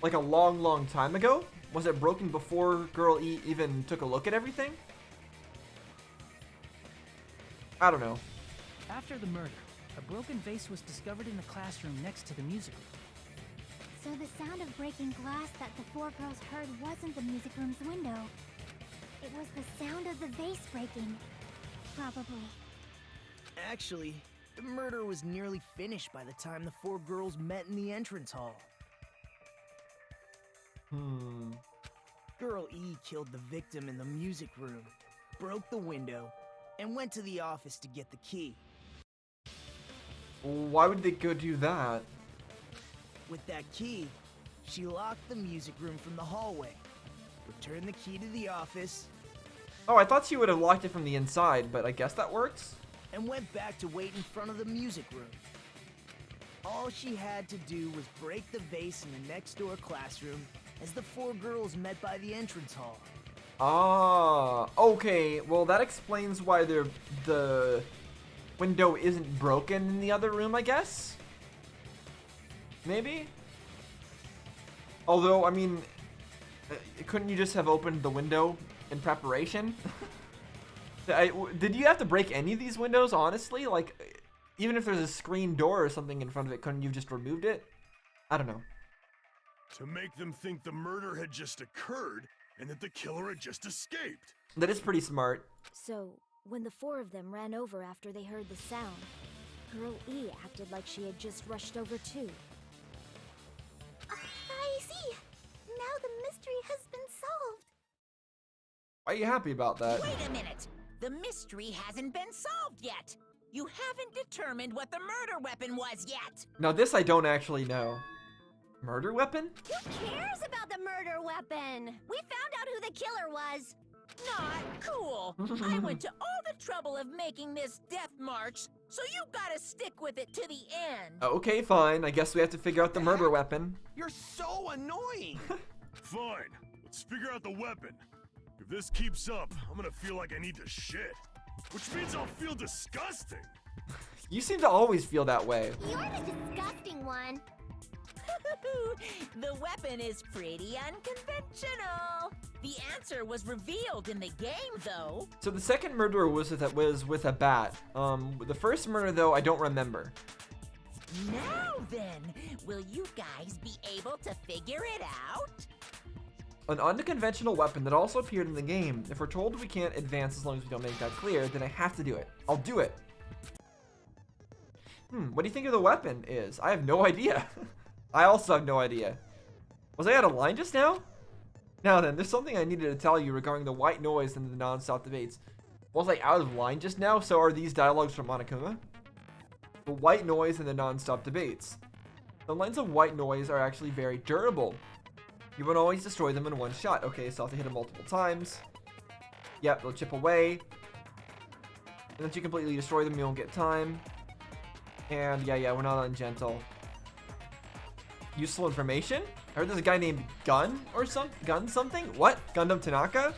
Like a long, long time ago? Was it broken before Girl E even took a look at everything? I don't know. After the murder, a broken vase was discovered in the classroom next to the music room. So the sound of breaking glass that the four girls heard wasn't the music room's window. It was the sound of the vase breaking. Probably. Actually, the murder was nearly finished by the time the four girls met in the entrance hall. Girl E killed the victim in the music room, broke the window, and went to the office to get the key. Why would they go do that? With that key, she locked the music room from the hallway, returned the key to the office, Oh, I thought she would have locked it from the inside, but I guess that works. And went back to wait in front of the music room. All she had to do was break the vase in the next door classroom as the four girls met by the entrance hall. Ah, okay. Well, that explains why the window isn't broken in the other room, I guess? Maybe? Although, I mean, couldn't you just have opened the window in preparation? Did you have to break any of these windows, honestly? Like, even if there's a screen door or something in front of it, couldn't you have just removed it? I don't know. To make them think the murder had just occurred and that the killer had just escaped. That is pretty smart. So, when the four of them ran over after they heard the sound, Girl E acted like she had just rushed over too. I see. Now the mystery has been solved. Why are you happy about that? Wait a minute! The mystery hasn't been solved yet! You haven't determined what the murder weapon was yet! Now this I don't actually know. Murder weapon? Who cares about the murder weapon? We found out who the killer was. Not cool! I went to all the trouble of making this death march, so you gotta stick with it to the end! Okay, fine. I guess we have to figure out the murder weapon. You're so annoying! Fine, let's figure out the weapon. If this keeps up, I'm gonna feel like I need to shit. Which means I'll feel disgusting. You seem to always feel that way. You're the disgusting one. The weapon is pretty unconventional. The answer was revealed in the game, though. So the second murder was with a bat. The first murder, though, I don't remember. Now then, will you guys be able to figure it out? An unconventional weapon that also appeared in the game. If we're told we can't advance as long as we don't make that clear, then I have to do it. I'll do it. What do you think of the weapon is? I have no idea. I also have no idea. Was I out of line just now? Now then, there's something I needed to tell you regarding the white noise and the non-stop debates. Was I out of line just now? So are these dialogues from Monokuma? The white noise and the non-stop debates. The lines of white noise are actually very durable. You won't always destroy them in one shot. Okay, so I have to hit them multiple times. Yep, they'll chip away. And once you completely destroy them, you won't get time. And yeah, we're not ungentle. Useful information? I heard there's a guy named Gun or something? What? Gundam Tanaka?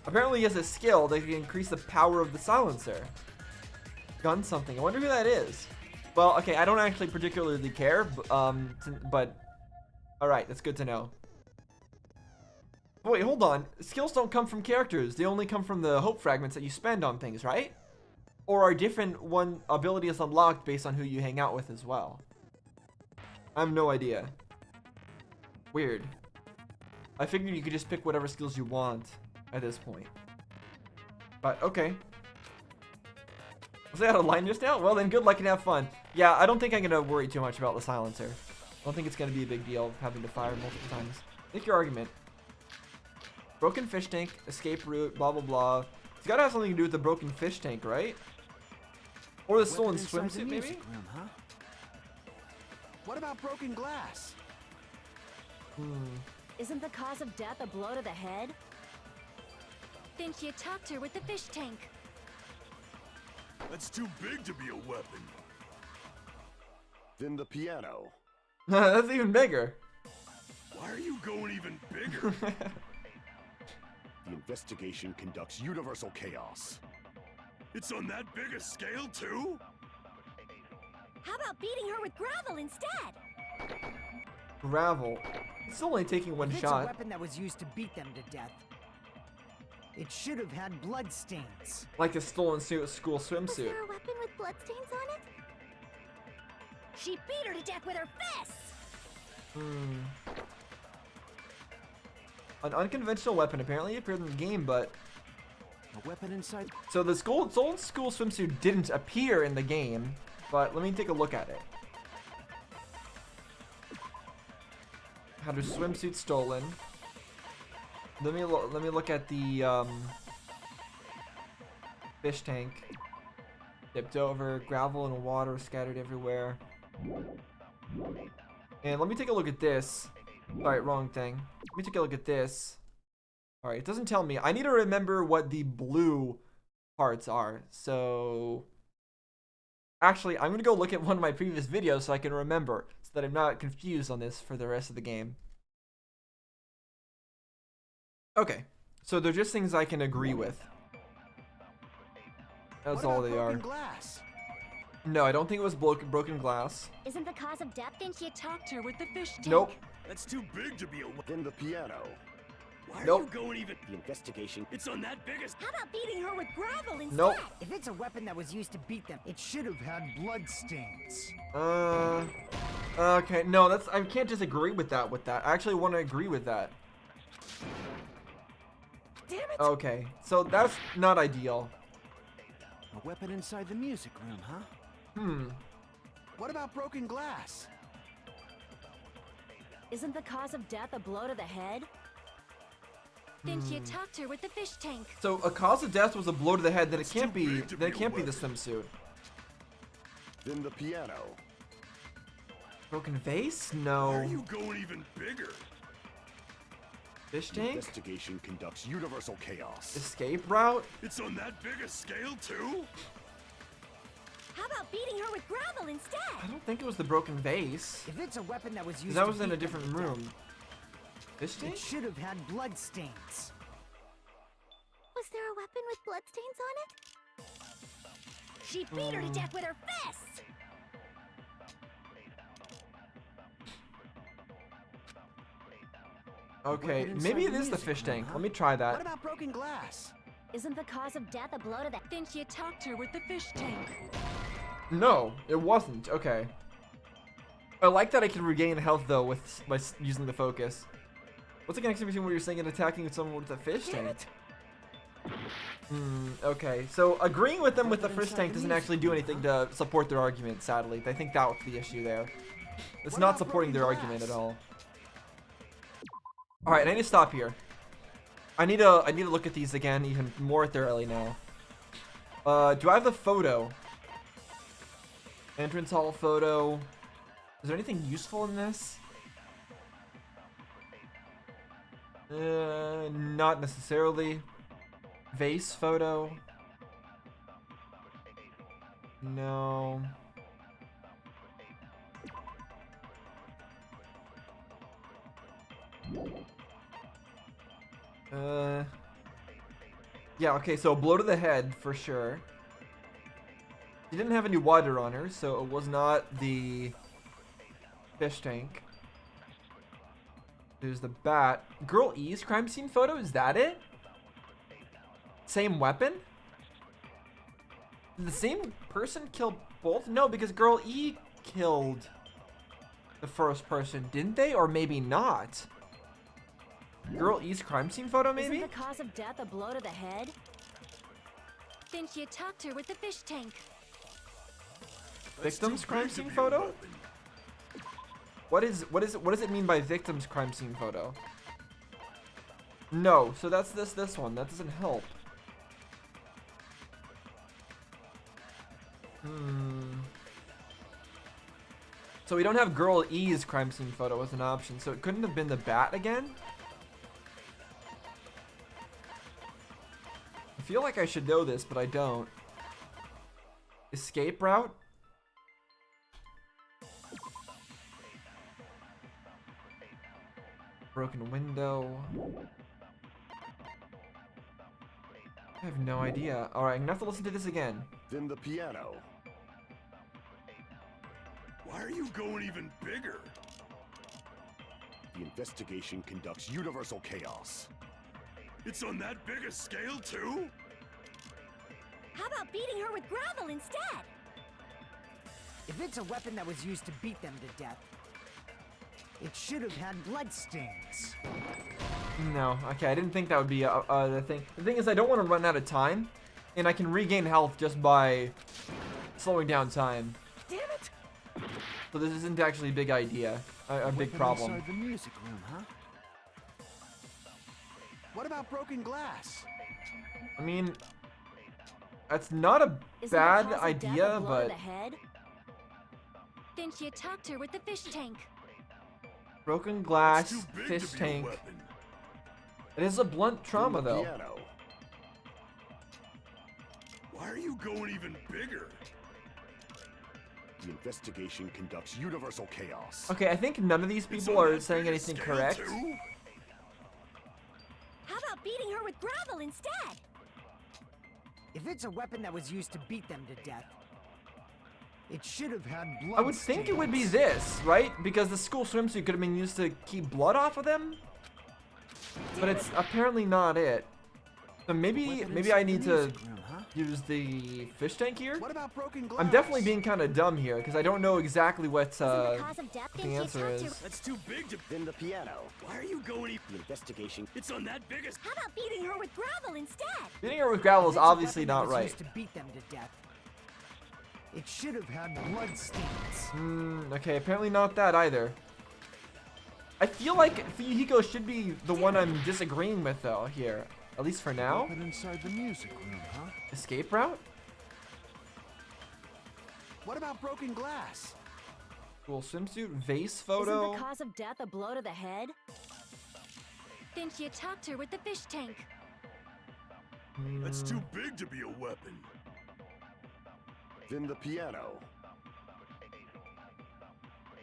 Apparently he has a skill that can increase the power of the silencer. Gun something. I wonder who that is. Well, okay, I don't actually particularly care, but alright, that's good to know. Oh, wait, hold on. Skills don't come from characters. They only come from the hope fragments that you spend on things, right? Or are different abilities unlocked based on who you hang out with as well? I have no idea. Weird. I figured you could just pick whatever skills you want at this point. But, okay. Was I out of line just now? Well then, good luck and have fun. Yeah, I don't think I'm going to worry too much about the silencer. I don't think it's going to be a big deal having to fire multiple times. Make your argument. Broken fish tank, escape route, blah blah blah. It's got to have something to do with the broken fish tank, right? Or the stolen swimsuit, maybe? Room, huh? What about broken glass? Isn't the cause of death a blow to the head? Then she attacked her with the fish tank. That's too big to be a weapon. Then the piano. That's even bigger. Why are you going even bigger? The investigation conducts universal chaos. It's on that big a scale, too? How about beating her with gravel instead? Gravel. It's only taking one If it's shot. a weapon that was used to beat them to death, it should have had blood stains. Like a stolen school Was swimsuit. there a weapon with bloodstains on it? She beat her to death with her fists! An unconventional weapon apparently appeared in the game, but A weapon inside. so the stolen school swimsuit didn't appear in the game, but let me take a look at it. Had her swimsuit stolen. Let me look at the fish tank. Tipped over, gravel and water scattered everywhere. And let me take a look at this. Alright, wrong thing. Let me take a look at this. Alright, it doesn't tell me. I need to remember what the blue parts are. So actually, I'm gonna go look at one of my previous videos so I can remember, so that I'm not confused on this for the rest of the game. Okay, so they're just things I can agree with. That's all they are. Glass? No, I don't think it was broken glass. Isn't the cause of death? Then she attacked her with the fish tank. Nope. That's too big to be a weapon. Then the piano. Why are Nope. you going even? The investigation. It's on that big. How about beating her with gravel instead? Nope. If it's a weapon that was used to beat them, it should have had blood stains. Okay, no, that's, I can't just agree with that. I actually want to agree with that. Damn it! Okay, so that's not ideal. A weapon inside the music room, huh? What about broken glass? Isn't the cause of death a blow to the head? Then she attacked her with the fish tank. So a cause of death was a blow to the head. Then it It's can't too be. big to Then it be a can't be the weapon. swimsuit. Then the piano. Broken vase? Why are No. you going even bigger? Fish The tank? investigation conducts universal chaos. Escape route? It's on that big a scale too? How about beating her with gravel instead? I don't think it was the broken vase. If it's a weapon that was 'Cause used that to was in a beat them different to death, room. Fish tank? it should have had blood stains. Was there a weapon with bloodstains on it? She beat her to death with her fists! Okay, Weapon maybe inside it the is the music fish room, tank. huh? Let me try What that. about broken glass? Isn't the cause of death a blow to the... Then she attacked her with the fish tank. No, it wasn't. Okay. I like that I can regain health though with by using the focus. What's the connection between what you're saying and attacking someone with a fish tank? Okay, so agreeing with them with the fish tank doesn't actually do anything to support their argument, sadly. I think that was the issue there. It's What not about supporting their broken argument at glass? all. Alright, I need to stop here. I need to look at these again even more thoroughly now. Do I have the photo? Entrance hall photo. Is there anything useful in this? Not necessarily. Vase photo. No. Yeah, okay, so blow to the head for sure. She didn't have any water on her, so it was not the fish tank. There's the bat. Girl E's crime scene photo, is that it? Same weapon? Did the same person kill both? No, because Girl E killed the first person, didn't they? Or maybe not. Girl E's crime scene photo, maybe? Isn't the cause of death a blow to the head? Then she attacked her with the fish tank. Victim's Too crime big to scene be a photo? weapon. What does it mean by victim's crime scene photo? No, so that's this one. That doesn't help. So we don't have Girl E's crime scene photo as an option, so it couldn't have been the bat again? I feel like I should know this, but I don't. Escape route? Broken window. I have no idea. Alright, I'm gonna have to listen to this again. Then the piano. Why are you going even bigger? The investigation conducts universal chaos. It's on that big a scale, too? How about beating her with gravel instead? If it's a weapon that was used to beat them to death, it should have had bloodstains. No, okay, I didn't think that would be the thing. The thing is, I don't want to run out of time, and I can regain health just by slowing down time. Damn it! So this isn't actually a big idea, a big problem. Inside the music room, huh? What about broken glass? I mean, that's not a Isn't bad the cause of death idea, a blow but to the head? Didn't you talk to her with the fish tank? broken It's glass, too big fish to be a tank. weapon. It is a blunt trauma, Then the though. Piano. Why are you going even bigger? The investigation conducts universal chaos. Okay, I think none of these It's people on are that saying big a anything scale, correct. too? How about beating her with gravel instead? If it's a weapon that was used to beat them to death, it should have had blood. I would think it would be this, right? Because the school swimsuit could have been used to keep blood off of them. But it's apparently not it. So maybe I need to use the fish tank here. What about broken glass? I'm definitely being kind of dumb here because I don't know exactly what Isn't the cause of death the thing she answer talked to? is. That's too big to... Then the piano. Why are you going even... The investigation. It's on that big a... How about beating her with gravel instead? Hitting her with gravel is If it's a obviously weapon that not was right. used to beat them to death, it should have had bloodstains. Okay, apparently not that either. I feel like Fuyuhiko should be the one I'm disagreeing with though here. At least for now. Weapon inside the music room, huh? Escape route? What about broken glass? Cool swimsuit, vase Isn't photo. the cause of death a blow to the head? Didn't you talk to her with the fish tank? That's too big to be a weapon. Then the piano.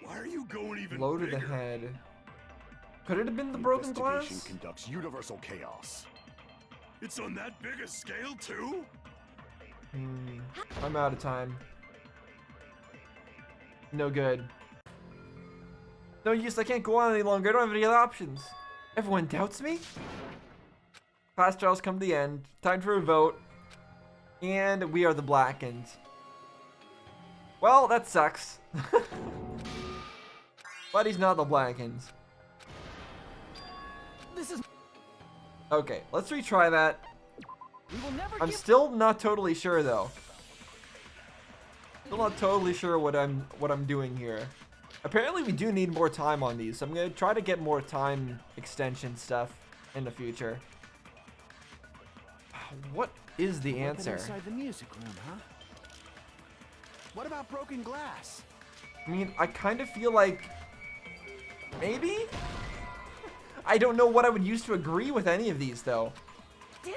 Why are you going even Blow to bigger? the head. Could it have been the The broken investigation glass? conducts universal chaos. It's on that big a scale, too? I'm out of time. No good. No use, I can't go on any longer. I don't have any other options. Everyone doubts me? Class trials come to the end. Time for a vote. And we are the Blackened. Well, that sucks. But he's not the Blackened. This is. Okay, let's retry that. We will never I'm give. still not totally sure though. Still not totally sure what I'm doing here. Apparently we do need more time on these, so I'm gonna try to get more time extension stuff in the future. What is the Weapon answer? inside the music room, huh? What about broken glass? I mean, I kind of feel like maybe? I don't know what I would use to agree with any of these though.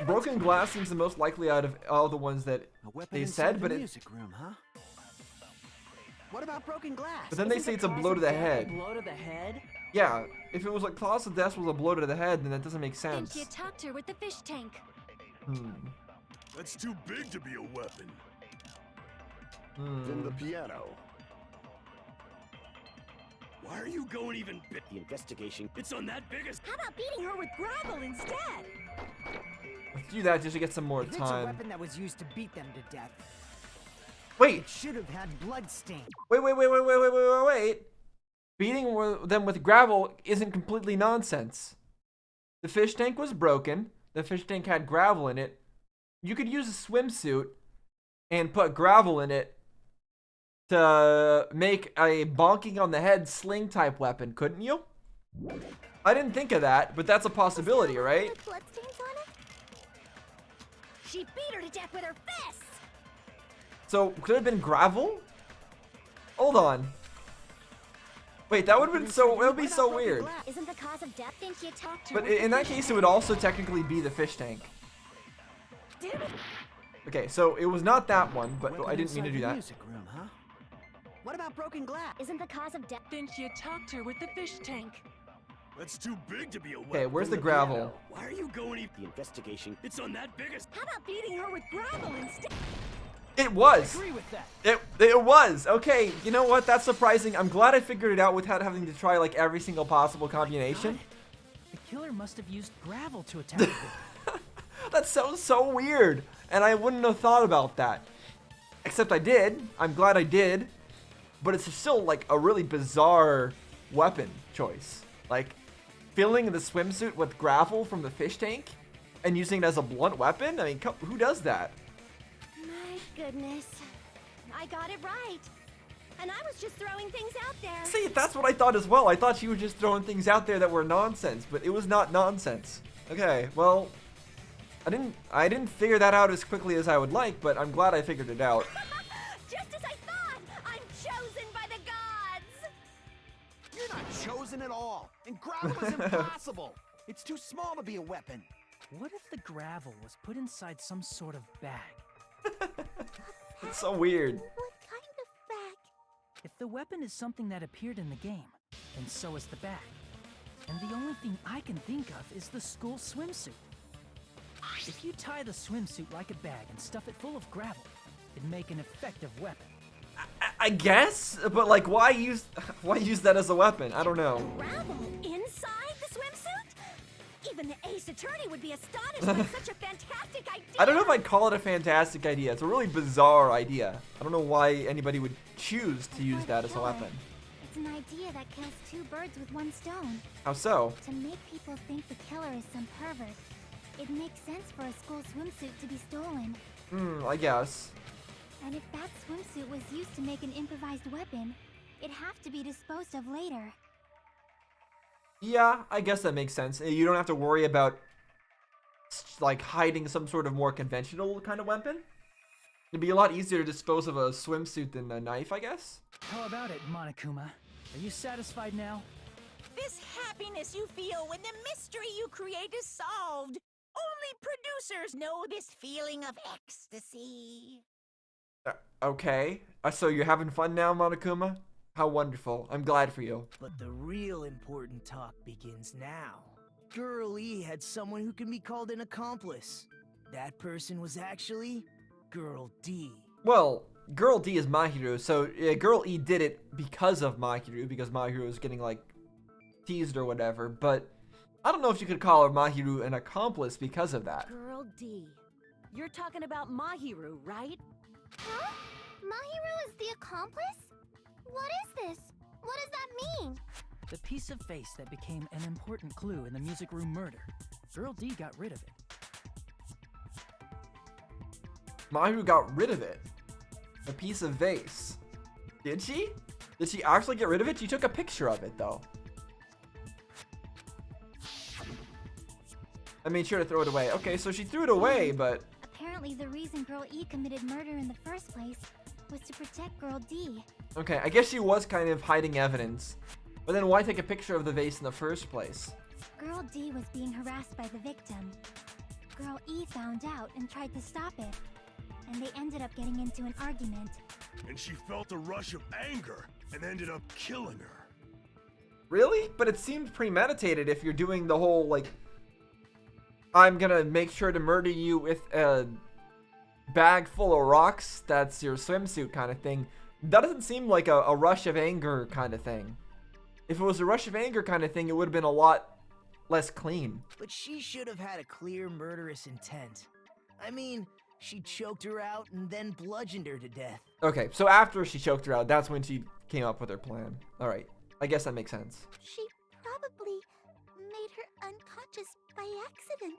Broken glass seems the most likely out of all the ones that A weapon they inside said, the but music room, huh? What about broken glass? but then they say it's a blow to the head. Blow to the head? Yeah, if it was like cause of death was a blow to the head, then that doesn't make Didn't sense. you talk to her with the fish tank? That's too big to be a weapon. Then the piano. Why are you going even big? The investigation. It's on that big a... How about beating her with gravel instead? Let's do that just to get some more If it's a time. weapon that was used to beat them to death, Wait, it should have had bloodstains. wait. Beating them with gravel isn't completely nonsense. The fish tank was broken. The fish tank had gravel in it. You could use a swimsuit and put gravel in it to make a bonking on the head sling type weapon, couldn't you? I didn't think of that, but that's a possibility, right? With bloodstains on it? She beat her to death with her fists! So, could it have been gravel? Hold on. Wait, that would have been so, it would be so weird. Isn't the cause of death? Didn't you talk to But her with in the that fish case, it tank? would also technically be the fish tank. Damn it. Okay, so it was not that one, but Weapon I didn't mean to inside do the that. music room, huh? What about broken glass? Isn't the cause of death? Didn't you talk to her with the fish tank? That's too big to be a weapon. Okay, where's the Then gravel? piano. Why are you going even... The investigation. It's on that big a... How about beating her with gravel instead? It was. I agree with that. It was. Okay, you know what? That's surprising. I'm glad I figured it out without having to try like every single possible combination. The killer must have used gravel to attack the victim. That sounds so weird, and I wouldn't have thought about that. Except I did. I'm glad I did. But it's still like a really bizarre weapon choice. Like filling the swimsuit with gravel from the fish tank and using it as a blunt weapon? I mean, who does that? My goodness. I got it right. And I was just throwing things out there. See, that's what I thought as well. I thought she was just throwing things out there that were nonsense, but it was not nonsense. Okay, well, I didn't figure that out as quickly as I would like, but I'm glad I figured it out. Just as I thought! I'm chosen by the gods! You're not chosen at all, and gravel is impossible. It's too small to be a weapon. What if the gravel was put inside some sort of bag? It's so weird. What kind of bag? If the weapon is something that appeared in the game, then so is the bag. And the only thing I can think of is the school swimsuit. If you tie the swimsuit like a bag and stuff it full of gravel, it'd make an effective weapon. I guess, but like, why use that as a weapon? I don't know. Gravel inside the swimsuit? Even the ace attorney would be astonished by such a fantastic idea. I don't know if I'd call it a fantastic idea. It's a really bizarre idea. I don't know why anybody would choose to use that as a weapon. It's an idea that kills two birds with one stone. How so? To make people think the killer is some pervert. It makes sense for a school swimsuit to be stolen. I guess. And if that swimsuit was used to make an improvised weapon, it'd have to be disposed of later. Yeah, I guess that makes sense. You don't have to worry about like hiding some sort of more conventional kind of weapon. It'd be a lot easier to dispose of a swimsuit than a knife, I guess. How about it, Monokuma? Are you satisfied now? This happiness you feel when the mystery you create is solved. Only producers know this feeling of ecstasy. Okay. So you're having fun now, Monokuma? How wonderful. I'm glad for you. But the real important talk begins now. Girl E had someone who can be called an accomplice. That person was actually Girl D. Well, Girl D is Mahiru, so Girl E did it because of Mahiru, because Mahiru was getting, like, teased or whatever, but I don't know if you could call her Mahiru an accomplice because of that. Girl D. You're talking about Mahiru, right? Huh? Mahiru is the accomplice? What is this? What does that mean? The piece of face that became an important clue in the music room murder. Girl D got rid of it. Mahiru got rid of it. A piece of vase. Did she? Did she actually get rid of it? She took a picture of it, though. I made sure to throw it away. Okay, so she threw it away, but... Apparently the reason Girl E committed murder in the first place was to protect Girl D. Okay, I guess she was kind of hiding evidence. But then why take a picture of the vase in the first place? Girl D was being harassed by the victim. Girl E found out and tried to stop it. And they ended up getting into an argument. And she felt a rush of anger and ended up killing her. Really? But it seemed premeditated if you're doing the whole, like... I'm gonna make sure to murder you with a bag full of rocks that's your swimsuit kind of thing. That doesn't seem like a rush of anger kind of thing. If it was a rush of anger kind of thing, it would have been a lot less clean. But she should have had a clear murderous intent. I mean, she choked her out and then bludgeoned her to death. Okay, so after she choked her out, that's when she came up with her plan. Alright, I guess that makes sense. She probably made her unconscious by accident.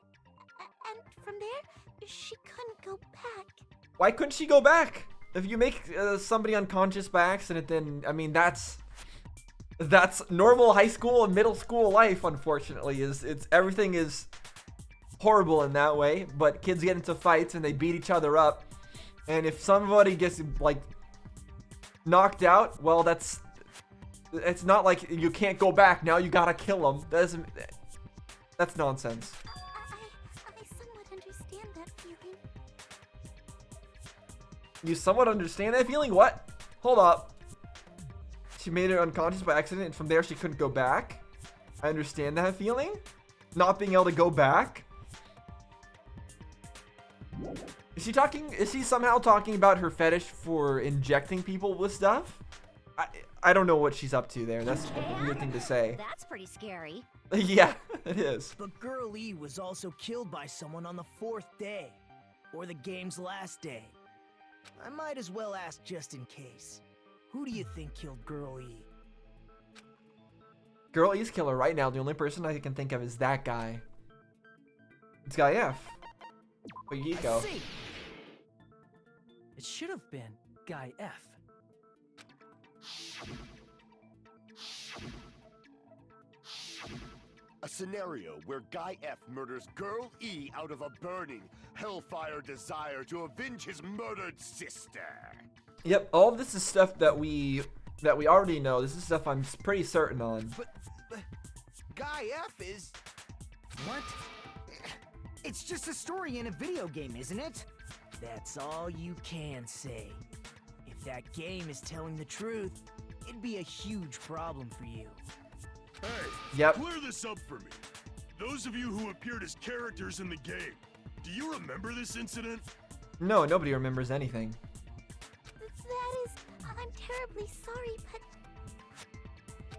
And from there, she couldn't go back. Why couldn't she go back? If you make somebody unconscious by accident, then, I mean, that's normal high school and middle school life, unfortunately. Everything is horrible in that way, but kids get into fights and they beat each other up. And if somebody gets, like, knocked out, well, it's not like you can't go back. Now you gotta kill them. That's nonsense. I somewhat understand that feeling. You somewhat understand that feeling? What? Hold up. She made her unconscious by accident, and from there she couldn't go back. I understand that feeling. Not being able to go back. Is he somehow talking about her fetish for injecting people with stuff? I don't know what she's up to there. That's a weird thing to say. That's pretty scary. Yeah, it is. But Girl E was also killed by someone on the 4th day, or the game's last day. I might as well ask just in case. Who do you think killed Girl E? Girl E's killer right now, the only person I can think of is that guy. It's Guy F. Fuyuhiko. I see. It should have been Guy F. A scenario where Guy F murders Girl E out of a burning, hellfire desire to avenge his murdered sister. Yep, all of this is stuff that we already know. This is stuff I'm pretty certain on. But Guy F is... What? It's just a story in a video game, isn't it? That's all you can say. If that game is telling the truth, it'd be a huge problem for you. Hey, Yep. clear this up for me. Those of you who appeared as characters in the game, do you remember this incident? No, nobody remembers anything. That is... I'm terribly sorry, but...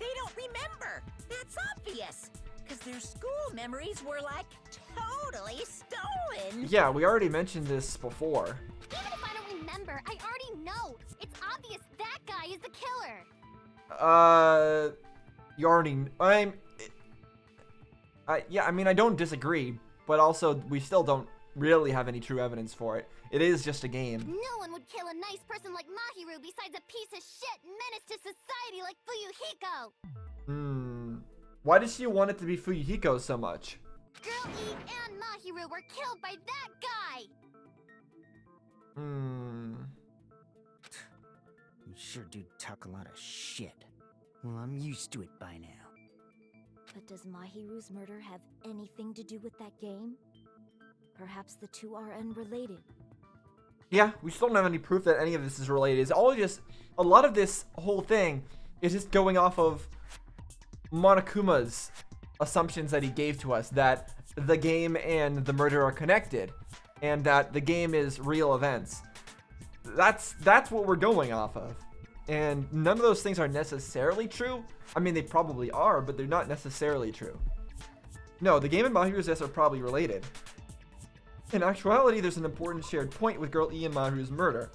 They don't remember. That's obvious. Because their school memories were like totally stolen. Yeah, we already mentioned this before. Even if I don't remember, I already know. It's obvious that guy is the killer. You already... yeah, I mean, I don't disagree, but also we still don't really have any true evidence for it. It is just a game. No one would kill a nice person like Mahiru besides a piece of shit menace to society like Fuyuhiko. Why does she want it to be Fuyuhiko so much? Girl E and Mahiru were killed by that guy. You sure do talk a lot of shit. Well, I'm used to it by now. But does Mahiru's murder have anything to do with that game? Perhaps the two are unrelated. Yeah, we still don't have any proof that any of this is related. It's all just... A lot of this whole thing is just going off of Monokuma's assumptions that he gave to us, that the game and the murder are connected, and that the game is real events. That's what we're going off of. And none of those things are necessarily true. I mean, they probably are, but they're not necessarily true. No, the game and Mahiru's deaths are probably related. In actuality, there's an important shared point with Girl E and Mahiru's murder.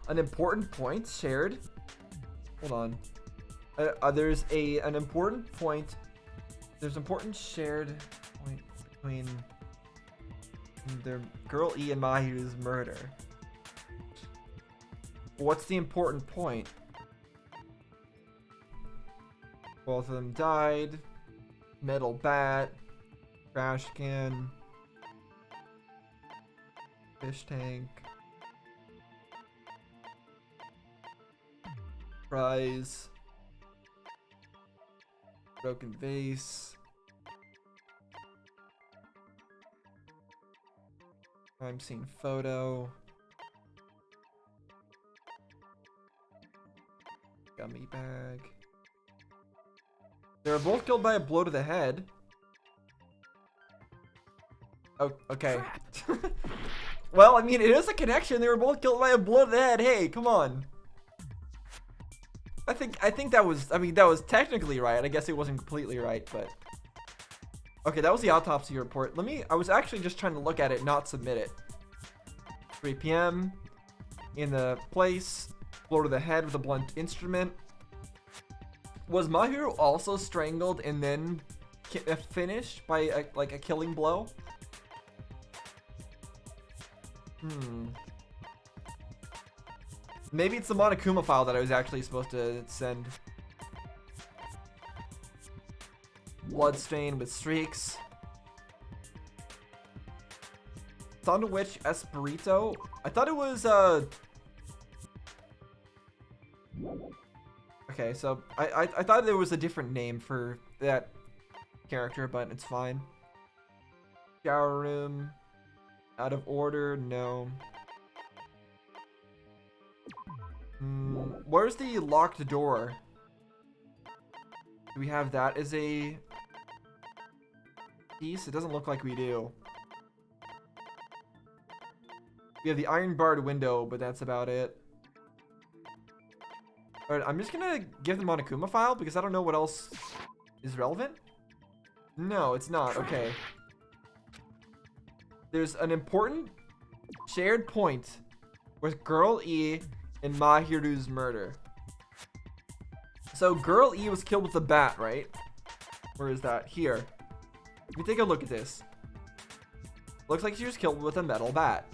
An important point shared? Hold on. There's an important point. There's an important shared point between the Girl E and Mahiru's murder. What's the important point? Both of them died. Metal bat. Trash can. Fish tank. Prize. Broken vase. Crime scene photo. Gummy bag. They were both killed by a blow to the head. Oh, okay. Well, I mean, it is a connection. They were both killed by a blow to the head. Hey, come on. I think that was, I mean, that was technically right. I guess it wasn't completely right, but... Okay, that was the autopsy report. I was actually just trying to look at it, not submit it. 3 p.m. In the place. Blow to the head with a blunt instrument. Was Mahiru also strangled and then finished by a killing blow? Maybe it's the Monokuma file that I was actually supposed to send. Bloodstain with streaks. Thunder Witch Espirito. I thought it was okay, so I thought there was a different name for that character, but it's fine. Shower room. Out of order, no. Where's the locked door? Do we have that as a piece? It doesn't look like we do. We have the iron barred window, but that's about it. Alright, I'm just gonna give the Monokuma file because I don't know what else is relevant. No, it's not. Okay. There's an important shared point with Girl E and Mahiru's murder. So Girl E was killed with a bat, right? Where is that? Here. Let me take a look at this. Looks like she was killed with a metal bat.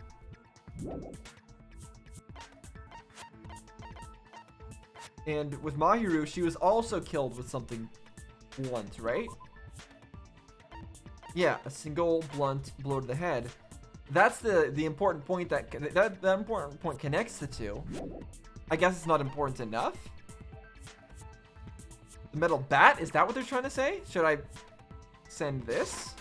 And with Mahiru, she was also killed with something blunt, right? Yeah, a single blunt blow to the head. That's the important point that important point connects the two. I guess it's not important enough. The metal bat? Is that what they're trying to say? Should I send this?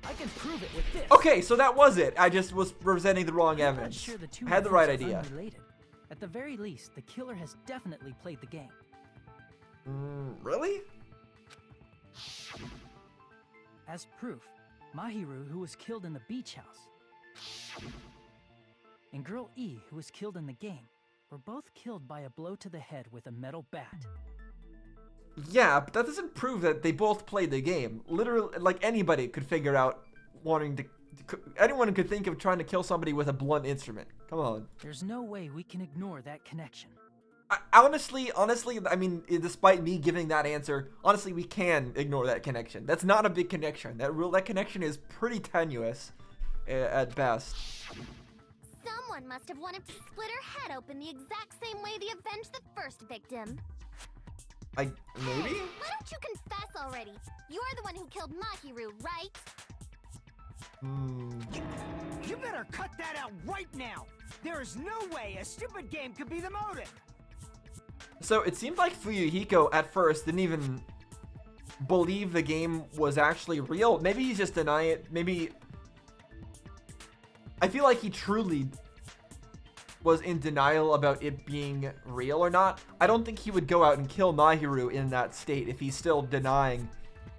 I can prove it with this. Okay, so that was it. I just was presenting the wrong I'm not evidence. sure the two Had the right events are idea. unrelated. At the very least, the killer has definitely played the game. Really? As proof, Mahiru, who was killed in the beach house, and Girl E, who was killed in the game, were both killed by a blow to the head with a metal bat. Yeah, but that doesn't prove that they both played the game. Literally, like anybody could figure out anyone could think of trying to kill somebody with a blunt instrument. Come on. There's no way we can ignore that connection. Honestly, I mean, despite me giving that answer, honestly, we can ignore that connection. That's not a big connection. That connection is pretty tenuous at best. Someone must have wanted to split her head open the exact same way they avenged the first victim. Maybe? Why don't you confess already? You're the one who killed Mahiru, right? You better cut that out right now! There is no way a stupid game could be the motive! So it seemed like Fuyuhiko at first didn't even believe the game was actually real. Maybe he's just denying it. Maybe... I feel like he truly was in denial about it being real or not. I don't think he would go out and kill Mahiru in that state if he's still denying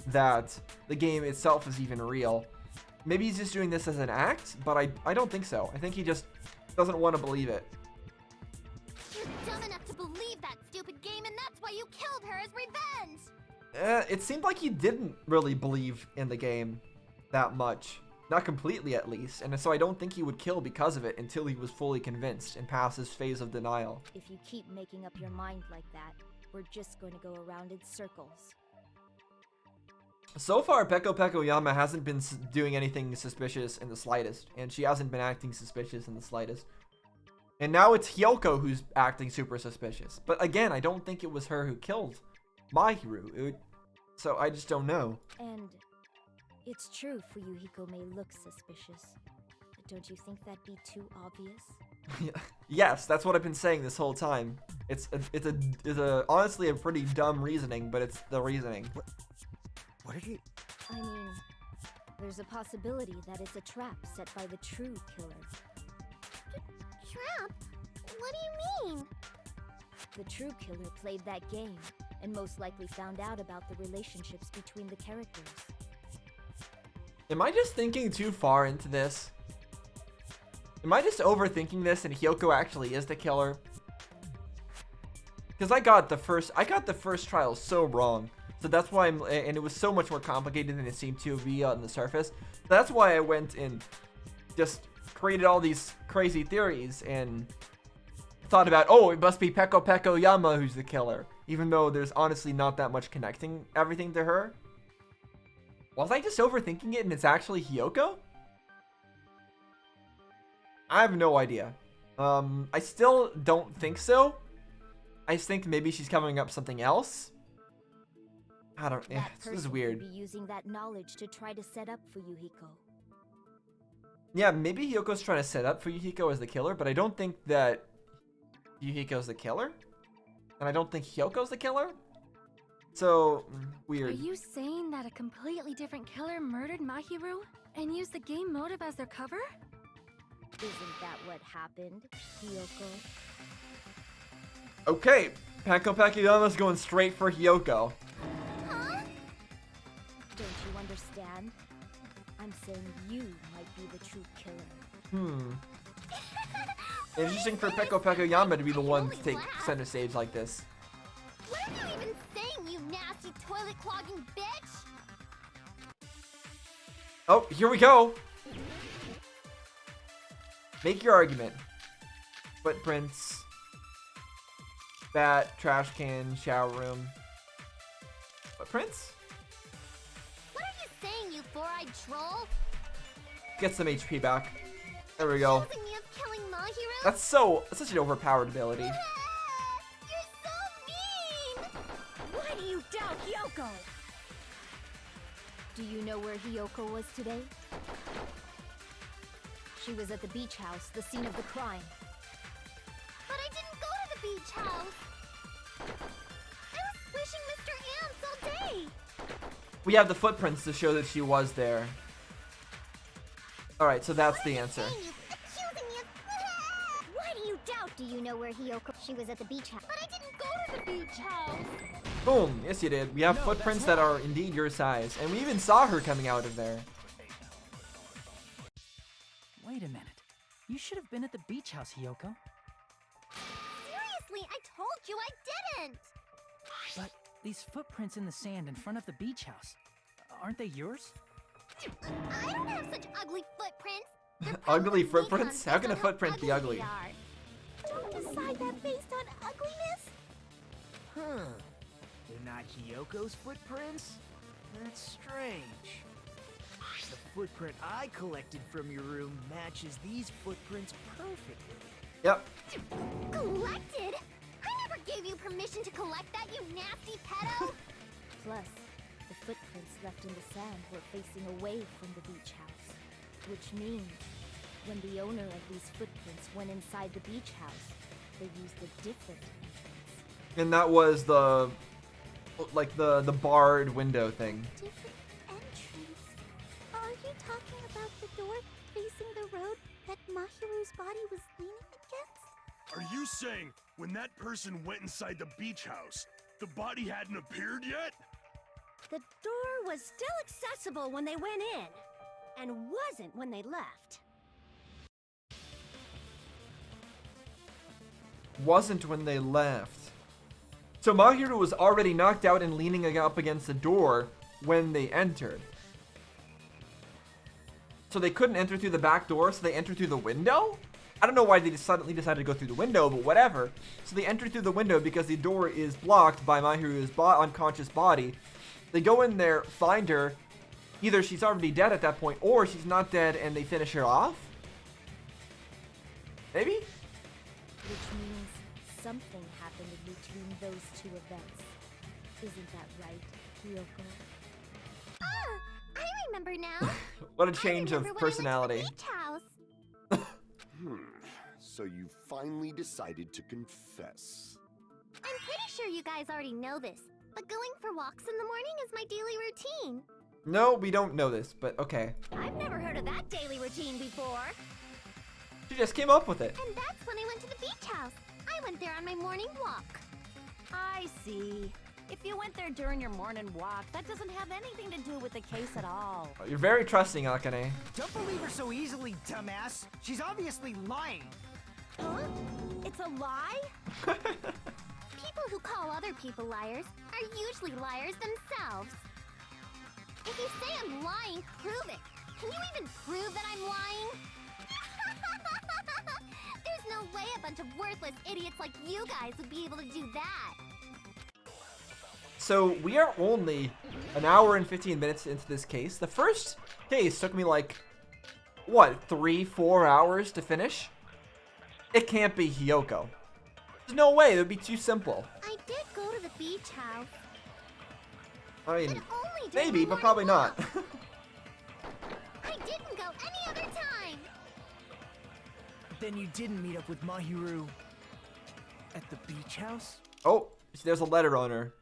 that the game itself is even real. Maybe he's just doing this as an act, but I don't think so. I think he just doesn't want to believe it. You're dumb enough to believe that stupid game, and that's why you killed her as revenge! It seemed like he didn't really believe in the game that much. Not completely, at least. And so I don't think he would kill because of it until he was fully convinced and past his phase of denial. If you keep making up your mind like that, we're just going to go around in circles. So far, Peko Peko Yama hasn't been doing anything suspicious in the slightest. And she hasn't been acting suspicious in the slightest. And now it's Hyoko who's acting super suspicious. But again, I don't think it was her who killed Mahiru. So I just don't know. And it's true Fuyuhiko may look suspicious. But don't you think that'd be too obvious? Yes, that's what I've been saying this whole time. It's honestly a pretty dumb reasoning, but it's the reasoning. What are you... I mean, there's a possibility that it's a trap set by the true killer. Trap? What do you mean? The true killer played that game, and most likely found out about the relationships between the characters. Am I just thinking too far into this? Am I just overthinking this and Hyoko actually is the killer? Because I got the first trial so wrong. So that's why and it was so much more complicated than it seemed to be on the surface. So that's why I went and just created all these crazy theories and thought about, oh, it must be Peko Peko Yama who's the killer. Even though there's honestly not that much connecting everything to her. Was I just overthinking it and it's actually Hyoko? I have no idea. I still don't think so. I think maybe she's covering up something else. I don't. Yeah, this is weird. Be using that knowledge to try to set up Fuyuhiko. Yeah, maybe Hyoko's trying to set up Fuyuhiko as the killer, but I don't think that Fuyuhiko's the killer, and I don't think Hyoko's the killer. So weird. Are you saying that a completely different killer murdered Mahiru and used the game motive as their cover? Isn't that what happened, Hyoko? Okay, Peko Peko Yama's going straight for Hyoko. Huh? Don't you understand? I'm saying you might be the true killer. Interesting for Peko Peko Yama to be the one to take center stage like this. What are you even saying, you nasty toilet clogging bitch? Oh, here we go. Make your argument. Footprints. Bat, trash can, shower room. Footprints? What are you saying, you four-eyed troll? Get some HP back. There we go. Accusing me of killing Mahiru? That's such an overpowered ability. You're so mean! Why do you doubt Hyoko? Do you know where Hyoko was today? She was at the beach house, the scene of the crime. But I didn't go to the beach house. I was wishing Mr. Ants all day. We have the footprints to show that she was there. Alright, so that's the answer. Accusing me of... Why do you doubt? Do you know where Hyoko... She was at the beach house. But I didn't go to the beach house. Boom! Yes, you did. We have footprints that are indeed your size. And we even saw her coming out of there. Wait a minute. You should have been at the beach house, Hyoko. Seriously, I told you I didn't. But these footprints in the sand in front of the beach house, aren't they yours? I don't have such ugly footprints. Ugly footprints? How can a footprint be ugly? Don't decide that based on ugliness. Huh. They're not Hyoko's footprints? That's strange. The footprint I collected from your room matches these footprints perfectly. Yep. Collected? I never gave you permission to collect that, you nasty pedo! Plus, the footprints left in the sand were facing away from the beach house. Which means, when the owner of these footprints went inside the beach house, they used a different entrance. And that was the barred window thing. Different entrance? Are you talking about the door facing the road that Mahiru's body was leaning against? Are you saying when that person went inside the beach house, the body hadn't appeared yet? The door was still accessible when they went in, and wasn't when they left. Wasn't when they left. So Mahiru was already knocked out and leaning up against the door when they entered. So they couldn't enter through the back door, so they entered through the window? I don't know why they suddenly decided to go through the window, but whatever. So they entered through the window because the door is blocked by Mahiru's unconscious body. They go in there, find her. Either she's already dead at that point, or she's not dead and they finish her off? Maybe? Which means something happened in between those two events. Isn't that right, Hyoko? Ah! I remember now! What a change of I remember personality. When I went to the beach house. So you finally decided to confess. I'm pretty sure you guys already know this, but going for walks in the morning is my daily routine. No, we don't know this, but okay. I've never heard of that daily routine before. She just came up with it. And that's when I went to the beach house. I went there on my morning walk. I see. If you went there during your morning walk, that doesn't have anything to do with the case at all. You're very trusting, Akane. Don't believe her so easily, dumbass. She's obviously lying. Huh? It's a lie? People who call other people liars are usually liars themselves. If you say I'm lying, prove it. Can you even prove that I'm lying? There's no way a bunch of worthless idiots like you guys would be able to do that. So we are only an hour and 15 minutes into this case. The first case took me like, what, 3-4 hours to finish? It can't be Hyoko. There's no way, it would be too simple. I did go to the beach house. I mean, But only during maybe, my but probably morning not. walk. I didn't go any other time. Then you didn't meet up with Mahiru at the beach house? Oh, there's a letter on her.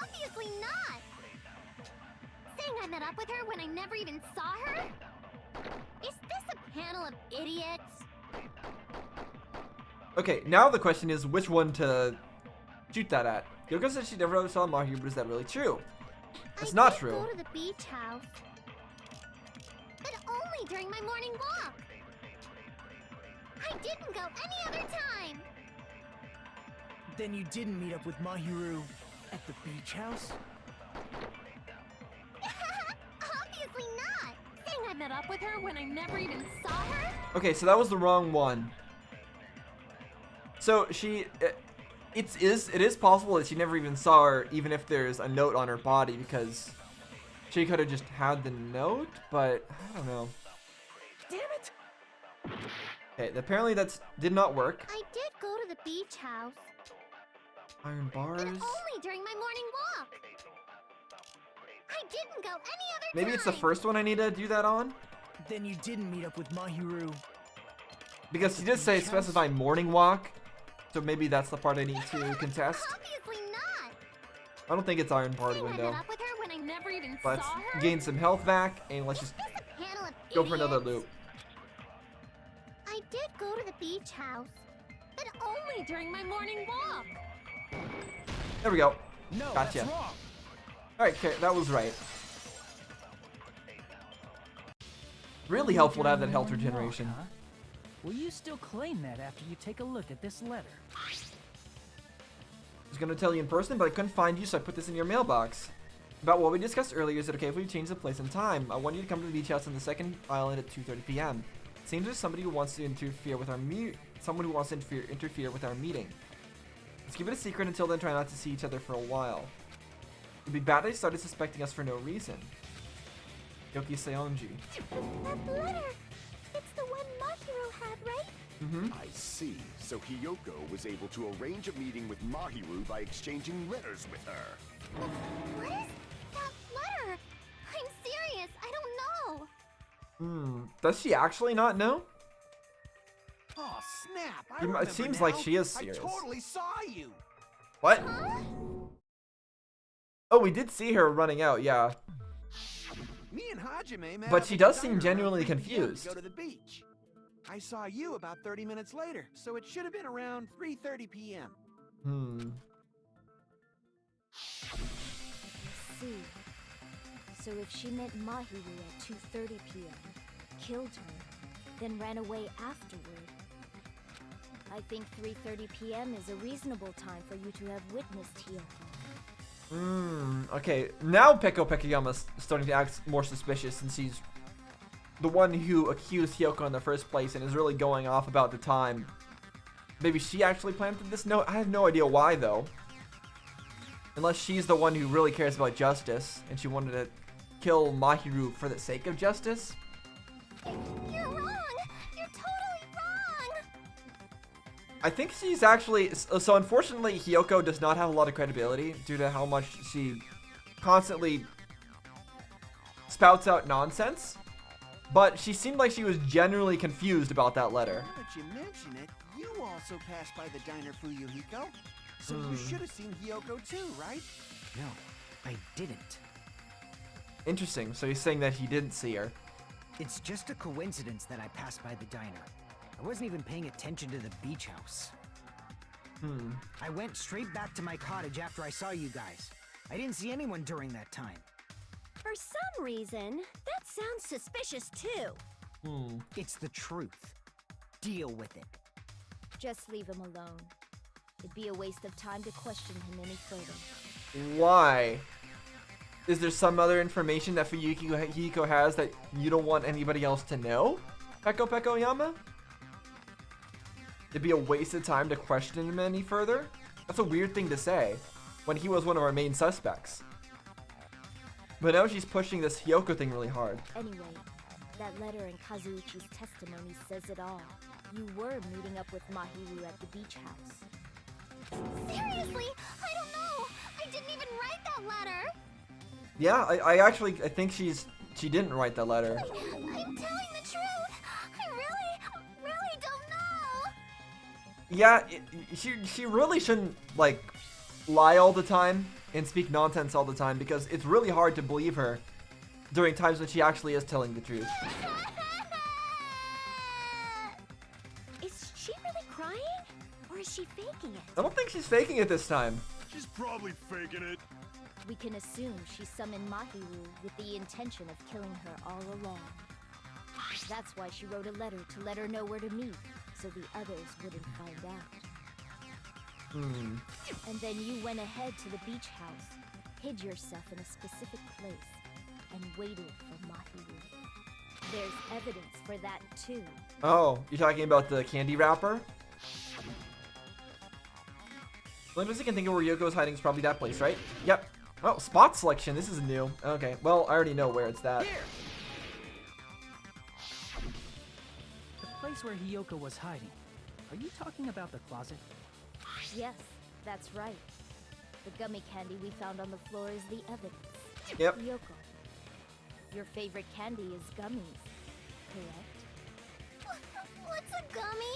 Obviously not. Saying I met up with her when I never even saw her? Is this a panel of idiots? Okay, now the question is which one to shoot that at. Yoko said she never ever saw Mahiru, but is that really true? It's not I did true. go to the beach house. But only during my morning walk. I didn't go any other time! Then you didn't meet up with Mahiru at the beach house? Obviously not! Saying I met up with her when I never even saw her? Okay, so that was the wrong one. So it is possible that she never even saw her, even if there's a note on her body, because she could have just had the note, but I don't know. Damn it! Okay, apparently that did not work. I did go to the beach house. Iron bars. But only during my morning walk. I didn't go any other time. Maybe it's the first one I need to do that on? Then you didn't meet up with Mahiru. Because she did say specify morning walk, so maybe that's the part I need to contest. Obviously not. I don't think it's iron bar Saying I window. met up with her when I never even Let's saw her? gain some health back, and let's just Just a panel of go for another idiots. loop. I did go to the beach house. But only during my morning walk. There we go. No, Gotcha. that's wrong. Alright, okay, that was right. Really helpful to have that health regeneration. Huh? Will you still claim that after you take a look at this letter? I was gonna tell you in person, but I couldn't find you, so I put this in your mailbox. About what we discussed earlier, is it okay if we change the place and time? I want you to come to the beach house on the second island at 2:30 p.m. Seems there's somebody who wants to interfere with our interfere with our meeting. Let's keep it a secret until then. Try not to see each other for a while. It'd be bad if they started suspecting us for no reason. Yoki Seonji. That letter. It's the one Mahiru had, right? Mm-hmm. I see. So Hiyoko was able to arrange a meeting with Mahiru by exchanging letters with her. What is that letter? I'm serious. I don't know. Does she actually not know? Oh, snap. I It remember seems now. like she is serious. I totally saw you. What? Huh? Oh, we did see her running out, yeah. Me and Hajime met But up she at does the seem diner genuinely around 3 p.m. to confused. Go to the beach. I saw you about 30 minutes later, so it should have been around 3:30 p.m. See. So if she met Mahiru at 2:30 p.m., killed her, then ran away afterward, I think 3:30 p.m. is a reasonable time for you to have witnessed Hiyoko. Okay. Now Peko Pekayama's starting to act more suspicious since he's the one who accused Hiyoko in the first place and is really going off about the time. Maybe she actually planted this note? I have no idea why, though. Unless she's the one who really cares about justice and she wanted to kill Mahiru for the sake of justice. You're wrong. You're totally wrong. I think she's actually... So unfortunately, Hiyoko does not have a lot of credibility due to how much she constantly spouts out nonsense. But she seemed like she was genuinely confused about that letter. Now that you mention it, you also passed by the diner Fuyuhiko. So you should have seen Hiyoko too, right? No, I didn't. Interesting. So he's saying that he didn't see her. It's just a coincidence that I passed by the diner. I wasn't even paying attention to the beach house. I went straight back to my cottage after I saw you guys. I didn't see anyone during that time. For some reason, that sounds suspicious too. It's the truth. Deal with it. Just leave him alone. It'd be a waste of time to question him any further. Why? Is there some other information that Hiyoko has that you don't want anybody else to know? Peko Yama? It'd be a waste of time to question him any further? That's a weird thing to say, when he was one of our main suspects. But now she's pushing this Hiyoko thing really hard. Anyway, that letter in Kazuichi's testimony says it all. You were meeting up with Mahiru at the beach house. Seriously, I don't know. I didn't even write that letter. Yeah, I think she didn't write that letter. I'm telling the truth. I really don't know. Yeah, she really shouldn't, like, lie all the time and speak nonsense all the time, because it's really hard to believe her during times when she actually is telling the truth. Is she really crying? Or is she faking it? I don't think she's faking it this time. She's probably faking it. We can assume she summoned Mahiru with the intention of killing her all along. That's why she wrote a letter to let her know where to meet, so the others wouldn't find out. Hmm. And then you went ahead to the beach house, hid yourself in a specific place, and waited for Mahiru. There's evidence for that too. Oh, you're talking about the candy wrapper? The only place I can think of where Yoko's hiding is probably that place, right? Yep. Oh, spot selection. This is new. Okay. Well, I already know where it's at. The place where Hiyoko was hiding. Are you talking about the closet? Yes, that's right. The gummy candy we found on the floor is the evidence. Yep. Hiyoko, your favorite candy is gummies, correct? What's a gummy?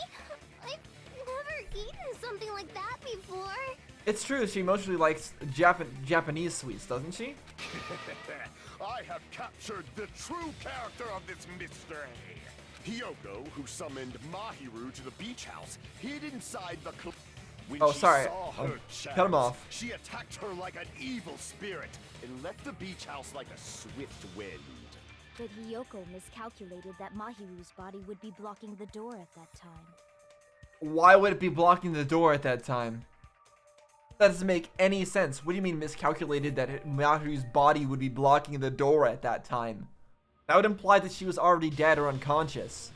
I've never eaten something like that before. It's true. She mostly likes Japanese sweets, doesn't she? I have captured the true character of this mystery. Hiyoko, who summoned Mahiru to the beach house, hid inside the when Oh, she sorry. saw her Cut him chance, off. she attacked her like an evil spirit and left the beach house like a swift wind. But Hiyoko miscalculated that Mahiru's body would be blocking the door at that time. Why would it be blocking the door at that time? That doesn't make any sense. What do you mean miscalculated that Mahiru's body would be blocking the door at that time? That would imply that she was already dead or unconscious.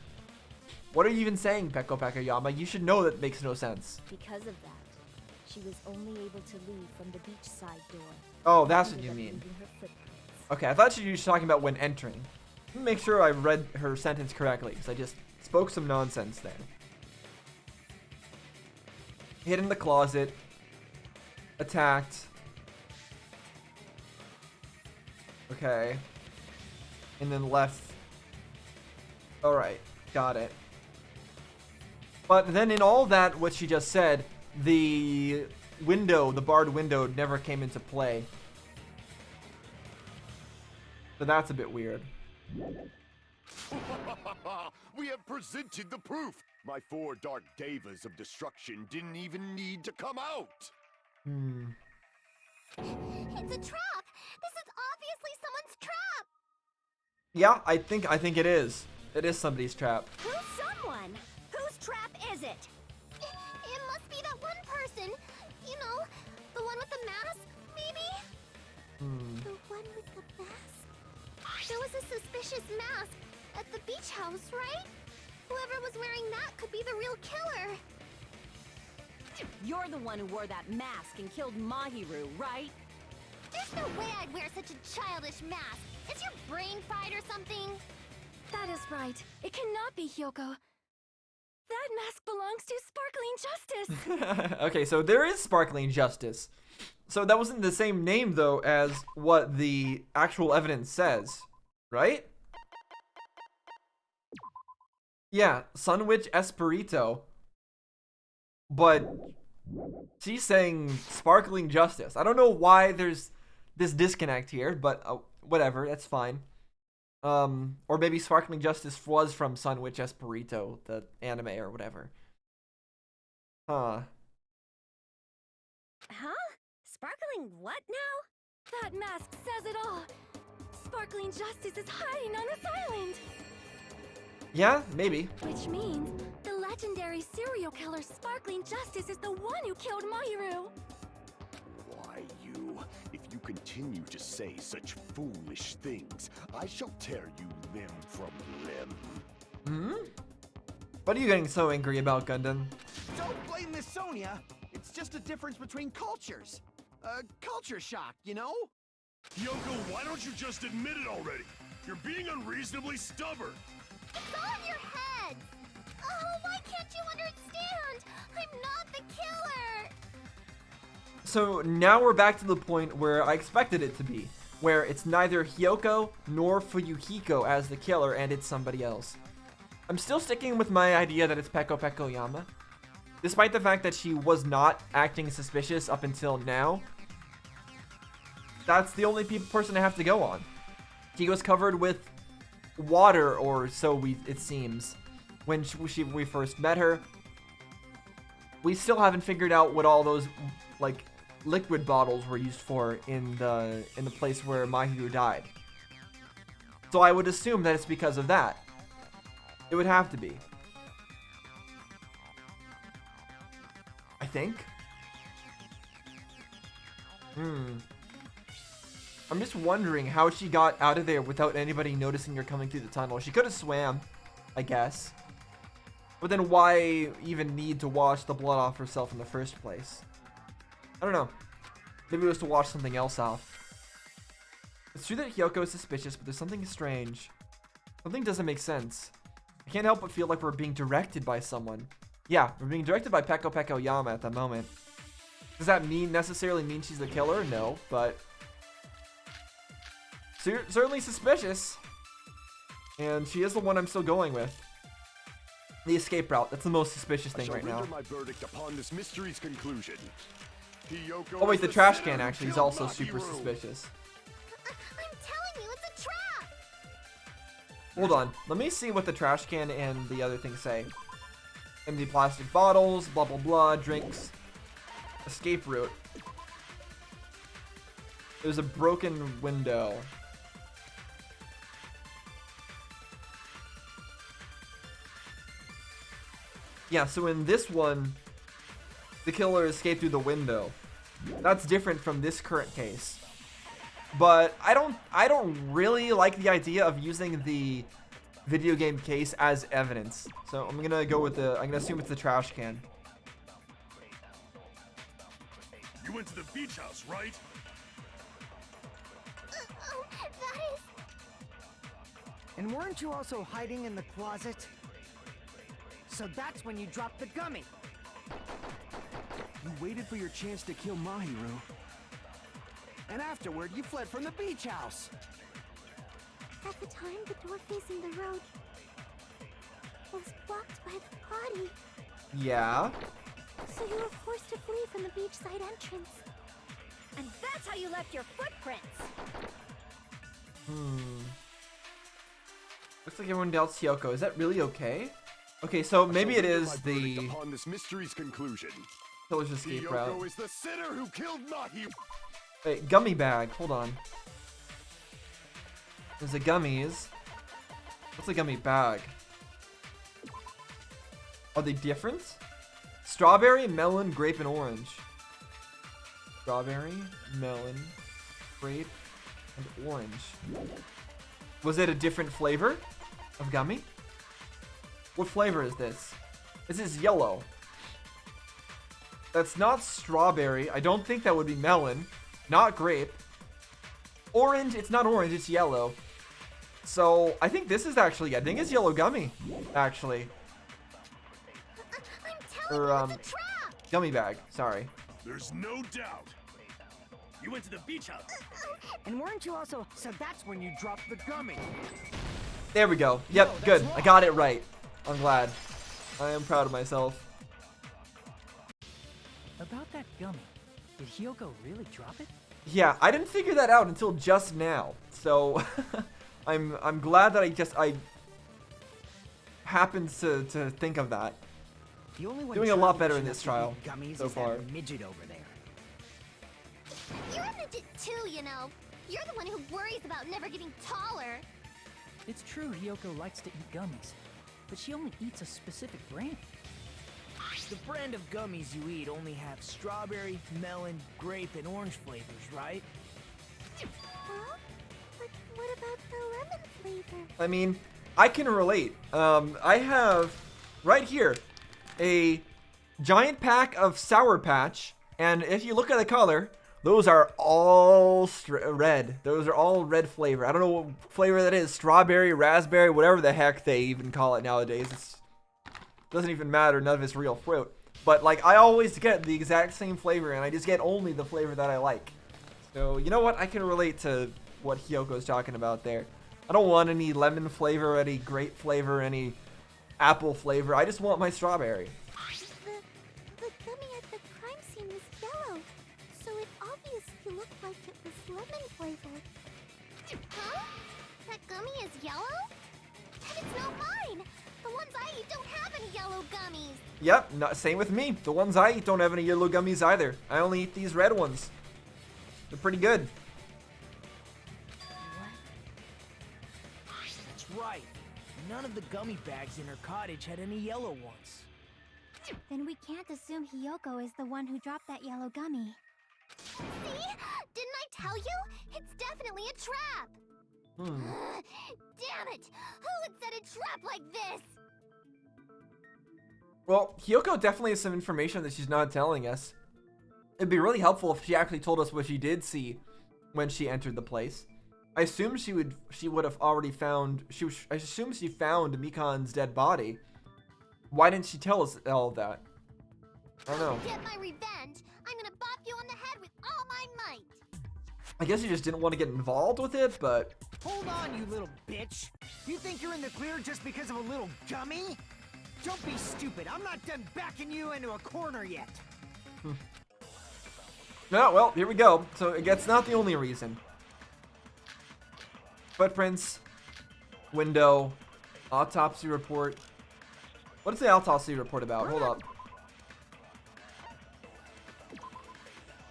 What are you even saying, Peko Yama? You should know that makes no sense. Because of that, she was only able to leave from the beachside door. Oh, that's what Ended you up mean. leaving her footprints. Okay, I thought she was talking about when entering. Let me make sure I read her sentence correctly, because I just spoke some nonsense there. Hid in the closet. Attacked. Okay. And then left. Alright, got it. But then in all that, what she just said, the window, the barred window, never came into play. So that's a bit weird. We have presented the proof. My 4 dark devas of destruction didn't even need to come out. It's a trap! This is obviously someone's trap! Yeah, I think it is. It is somebody's trap. Who's someone? Whose trap is it? It must be that one person. You know, the one with the mask, maybe? The one with the mask? There was a suspicious mask at the beach house, right? Whoever was wearing that could be the real killer. You're the one who wore that mask and killed Mahiru, right? There's no way I'd wear such a childish mask. Is your brain fried or something? That is right. It cannot be Hiyoko. That mask belongs to Sparkling Justice. Okay, so there is Sparkling Justice. So that wasn't the same name, though, as what the actual evidence says, right? Yeah, Sun Witch Espirito. But she's saying Sparkling Justice. I don't know why there's this disconnect here, but whatever, that's fine. Or maybe Sparkling Justice was from Sun Witch Espirito, the anime or whatever. Huh. Huh? Sparkling what now? That mask says it all. Sparkling Justice is hiding on this island. Yeah, maybe. Which means the legendary serial killer Sparkling Justice is the one who killed Mahiru. Why, you? If you continue to say such foolish things, I shall tear you limb from limb. What are you getting so angry about, Gundam? Don't blame Miss Sonia. It's just a difference between cultures. Culture shock, you know? Yoko, why don't you just admit it already? You're being unreasonably stubborn. It's all in your head! Oh, why can't you understand? I'm not the killer! So now we're back to the point where I expected it to be, where it's neither Hiyoko nor Fuyuhiko as the killer and it's somebody else. I'm still sticking with my idea that it's Peko Yama, despite the fact that she was not acting suspicious up until now. That's the only person I have to go on. She was covered with water, or so it seems, when we first met her. We still haven't figured out what all those like liquid bottles were used for in the place where Mahiru died. So I would assume that it's because of that. It would have to be. think. I'm just wondering how she got out of there without anybody noticing her coming through the tunnel. She could have swam, I guess. But then why even need to wash the blood off herself in the first place? I don't know. Maybe it was to wash something else off. It's true that Hiyoko is suspicious, but there's something strange. Something doesn't make sense. I can't help but feel like we're being directed by someone. Yeah, we're being directed by Peko Peko Yama at the moment. Does that necessarily mean she's the killer? No, but certainly suspicious. And she is the one I'm still going with. The escape route. That's the most suspicious thing right now. My verdict upon this mystery's conclusion. Hiyoko Oh wait, is the trash can actually is also super suspicious. I'm telling you, it's a trap! Hold on. Let me see what the trash can and the other things say. Empty plastic bottles, blah blah blah, drinks. Escape route. There's a broken window. Yeah, so in this one, the killer escaped through the window. That's different from this current case. But I don't really like the idea of using the video game case as evidence. So I'm gonna go with I'm gonna assume it's the trash can. You went to the beach house, right? Oh, that is... And weren't you also hiding in the closet? So that's when you dropped the gummy. You waited for your chance to kill Mahiru. And afterward, you fled from the beach house. At the time, the door facing the road was blocked by the body. Yeah. So you were forced to flee from the beachside entrance. And that's how you left your footprints. Looks like everyone doubts Hiyoko. Is that really okay? Okay, so maybe it is the upon this mystery's conclusion. killer's escape route. Hiyoko is the sinner who killed Mahiru. Wait, gummy bag. Hold on. There's the gummies. What's a gummy bag? Are they different? Strawberry, melon, grape, and orange. Strawberry, melon, grape, and orange. Was it a different flavor of gummy? What flavor is this? This is yellow. That's not strawberry. I don't think that would be melon. Not grape. Orange, it's not orange, it's yellow. So, I think this is actually, I think it's yellow gummy, actually. I'm telling Or, you, it's a trap! gummy bag, sorry. There's no doubt. You went to the beach house. And weren't you also... So that's when you dropped the gummy. There we go. Yep, good. I got it right. I'm glad. I am proud of myself. About that gummy, did Hiyoko really drop it? Yeah, I didn't figure that out until just now. So, I'm glad that I happened to think of that. The only one Doing a lot trying better to in shoot this up trial the gummies so is far. that midget over there. You're a midget too, you know. You're the one who worries about never getting taller. It's true Hiyoko likes to eat gummies, but she only eats a specific brand. The brand of gummies you eat only have strawberry, melon, grape, and orange flavors, right? Huh? But what about the lemon flavor? I mean, I can relate. I have right here a giant pack of Sour Patch, and if you look at the color, those are all red. Those are all red flavor. I don't know what flavor that is. Strawberry, raspberry, whatever the heck they even call it nowadays. It doesn't even matter. None of it's real fruit. But, like, I always get the exact same flavor, and I just get only the flavor that I like. So, you know what? I can relate to what Hiyoko's talking about there. I don't want any lemon flavor, any grape flavor, any apple flavor. I just want my strawberry. The gummy at the crime scene was yellow, so it obviously looked like it was lemon flavored. Huh? That gummy is yellow? And it's not mine! The ones I eat don't have any yellow gummies! Yep, same with me. The ones I eat don't have any yellow gummies either. I only eat these red ones. They're pretty good. That's right. None of the gummy bags in her cottage had any yellow ones. Then we can't assume Hiyoko is the one who dropped that yellow gummy. See? Didn't I tell you? It's definitely a trap! Damn it! Who would set a trap like this? Well, Hiyoko definitely has some information that she's not telling us. It'd be really helpful if she actually told us what she did see when she entered the place. I assume she would have already found. I assume she found Mikan's dead body. Why didn't she tell us all of that? I don't know. To get my revenge, I'm gonna bop you on the head with all my might. I guess you just didn't want to get involved with it, but Hold on, you little bitch! You think you're in the clear just because of a little gummy? Don't be stupid. I'm not done backing you into a corner yet. no. Well, here we go. So it's not the only reason. Footprints, window, autopsy report. What is the autopsy report about? Hold up.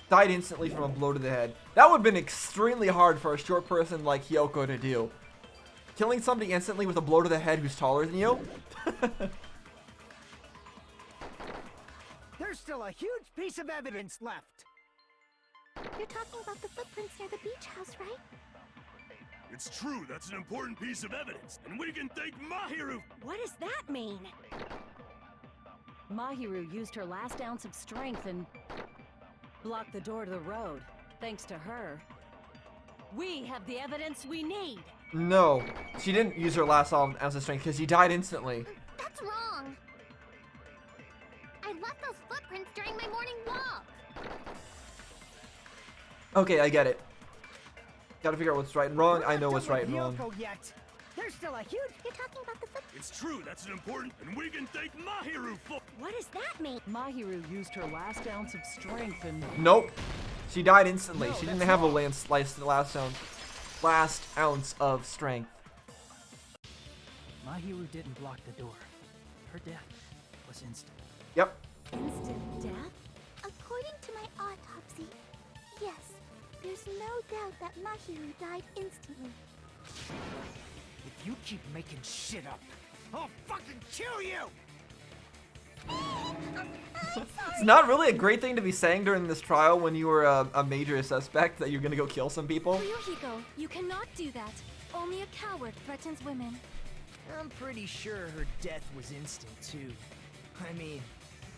Died instantly from a blow to the head. That would have been extremely hard for a short person like Hiyoko to do. Killing somebody instantly with a blow to the head who's taller than you? There's still a huge piece of evidence left. You're talking about the footprints near the beach house, right? It's true, that's an important piece of evidence, and we can thank Mahiru. What does that mean? Mahiru used her last ounce of strength and blocked the door to the road. Thanks to her, we have the evidence we need. No, she didn't use her last ounce of strength because he died instantly. That's wrong. I left those footprints during my morning walk. Okay, I get it. Gotta figure out what's right and wrong. I know what's right and wrong. Yet. There's still a huge... You're talking about the footprints. It's true, that's an important, and we can thank Mahiru for. What does that mean? Mahiru used her last ounce of strength and... Nope. She died instantly. No, She didn't that's have a wrong. last ounce of strength. Mahiru didn't block the door. Her death was instant. Yep. Instant death? According to my autopsy, yes, there's no doubt that Mahiru died instantly. If you keep making shit up, I'll fucking kill you! It's not really a great thing to be saying during this trial when you were a major suspect that you're gonna go kill some people. Fuyuhiko, you cannot do that. Only a coward threatens women. I'm pretty sure her death was instant, too. I mean,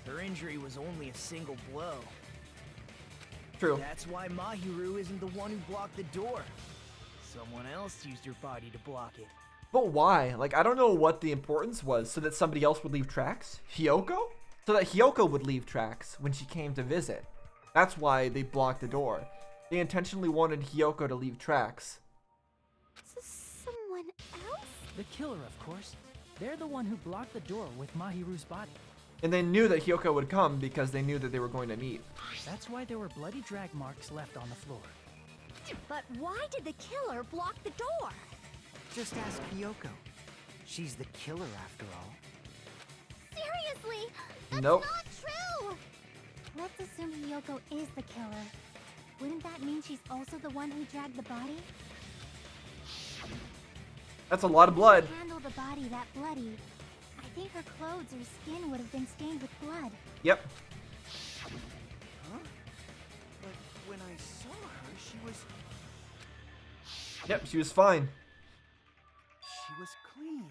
her injury was only a single blow. True. That's why Mahiru isn't the one who blocked the door. Someone else used her body to block it. But why? Like, I don't know what the importance was. So that somebody else would leave tracks? Hiyoko? So that Hiyoko would leave tracks when she came to visit. That's why they blocked the door. They intentionally wanted Hiyoko to leave tracks. Someone else? The killer, of course. They're the one who blocked the door with Mahiru's body. And they knew that Hiyoko would come because they knew that they were going to meet. That's why there were bloody drag marks left on the floor. But why did the killer block the door? Just ask Hiyoko. She's the killer after all. Seriously? That's Nope. not true! Let's assume Hiyoko is the killer. Wouldn't that mean she's also the one who dragged the body? That's a lot of blood. Handle the body that bloody. I think her clothes or skin would have been stained with blood. Yep. Huh? But when I saw her, she was Yep, she was fine. clean.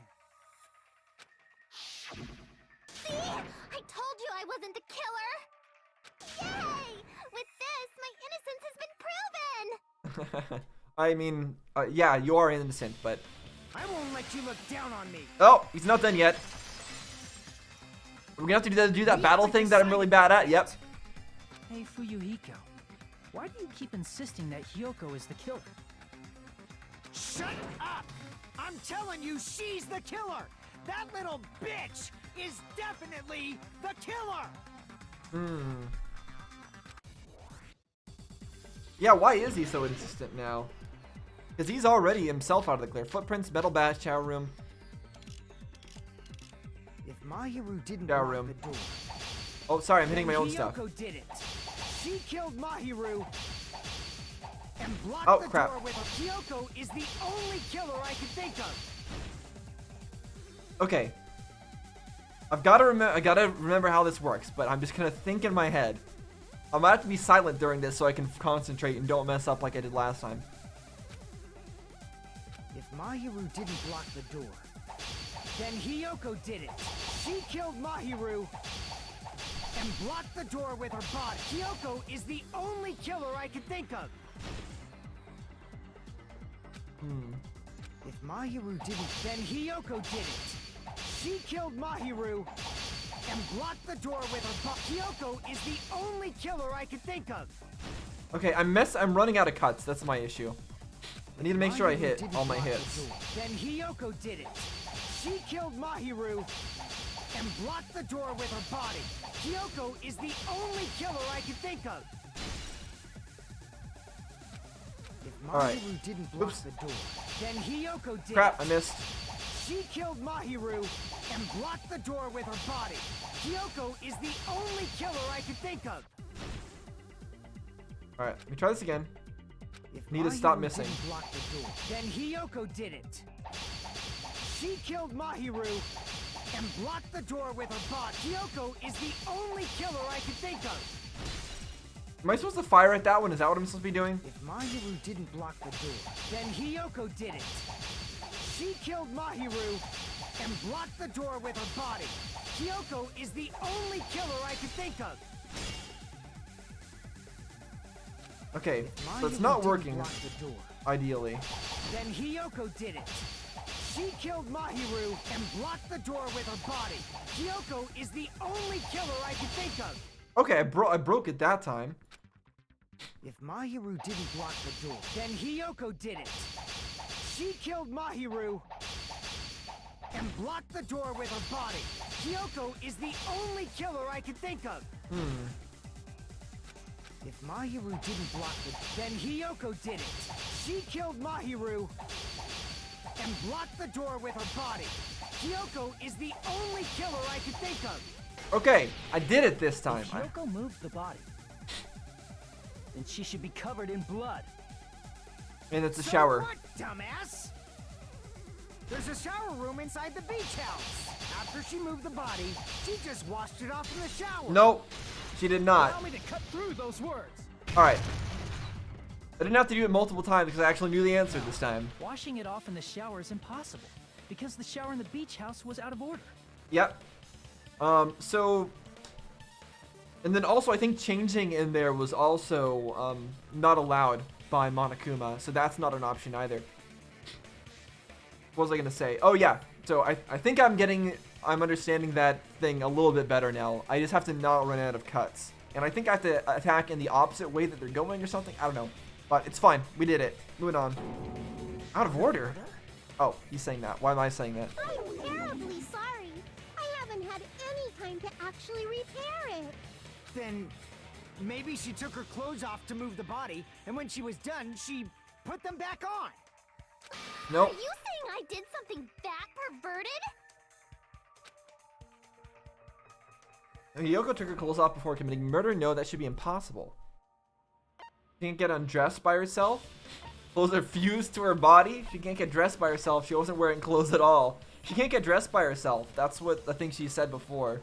See? I told you I wasn't the killer! Yay! With this, my innocence has been proven! I mean, yeah, you are innocent, but... I won't let you look down on me. Oh, he's not done yet. We're gonna have to do that battle thing that I'm really bad at. Yep. Hey, Fuyuhiko. Why do you keep insisting that Hiyoko is the killer? Shut up! I'm telling you, she's the killer! That little bitch is definitely the killer! Yeah, why is he so insistent now? Because he's already himself out of the clear. Footprints, metal bath, shower room. If Mahiru didn't Shower block room. the door, Oh, sorry, I'm hitting my then own stuff. Hiyoko did it. She killed Mahiru and blocked Oh, the crap. door with Hiyoko is the only killer I can think of. Okay. I gotta remember how this works, but I'm just gonna think in my head. I'm gonna have to be silent during this so I can concentrate and don't mess up like I did last time. If Mahiru didn't block the door, then Hiyoko did it. She killed Mahiru and blocked the door with her body. Hiyoko is the only killer I can think of. If Mahiru didn't, then Hiyoko did it. She killed Mahiru and blocked the door with her body. Hiyoko is the only killer I can think of. Okay, I'm running out of cuts. That's my issue. I need to make sure I hit all my hits. Then Hiyoko did it. She killed Mahiru and blocked the door with her body. Hiyoko is the only killer I can think of. If Mahiru didn't block the door, then Hiyoko did it. Crap, I missed. She killed Mahiru and blocked the door with her body. Hiyoko is the only killer I can think of. Alright, let me try this again. If Need to stop Mahiru missing. didn't block the door, then Hiyoko did it. She killed Mahiru and blocked the door with her body. Hiyoko is the only killer I can think of. Am I supposed to fire at that one? Is that what I'm supposed to be doing? If Mahiru didn't block the door, then Hiyoko did it. She killed Mahiru and blocked the door with her body. Hiyoko is the only killer I can think of. Okay, If so it's Mahiru not didn't working, block the door, ideally. then Hiyoko did it. She killed Mahiru and blocked the door with her body. Hiyoko is the only killer I can think of. Okay, I broke it that time. If Mahiru didn't block the door, then Hiyoko did it. She killed Mahiru and blocked the door with her body. Hiyoko is the only killer I can think of. If Mahiru didn't block the door, then Hiyoko did it. She killed Mahiru and blocked the door with her body. Hiyoko is the only killer I can think of. Okay, I did it this time. If Hiyoko moved the body, then she should be covered in blood. And it's a So shower. what, dumbass? There's a shower room inside the beach house. After she moved the body, she just washed it off in the shower. Nope, she did not. Allow me to cut through those words. Alright. I didn't have to do it multiple times because I actually knew the answer this time. Washing it off in the shower is impossible because the shower in the beach house was out of order. Yep. So... And then also I think changing in there was also not allowed by Monokuma, so that's not an option either. What was I gonna say? Oh yeah, so I think I'm understanding that thing a little bit better now. I just have to not run out of cuts. And I think I have to attack in the opposite way that they're going or something. I don't know. But it's fine. We did it. Moving on. Out of order? Oh, he's saying that. Why am I saying that? I'm terribly sorry. I haven't had any time to actually repair it. Then maybe she took her clothes off to move the body, and when she was done, she put them back on. Nope. Are you saying I did something that perverted? Hiyoko took her clothes off before committing murder? No, that should be impossible. She can't get undressed by herself? Clothes are fused to her body? She can't get dressed by herself. She wasn't wearing clothes at all. She can't get dressed by herself. That's what I think she said before.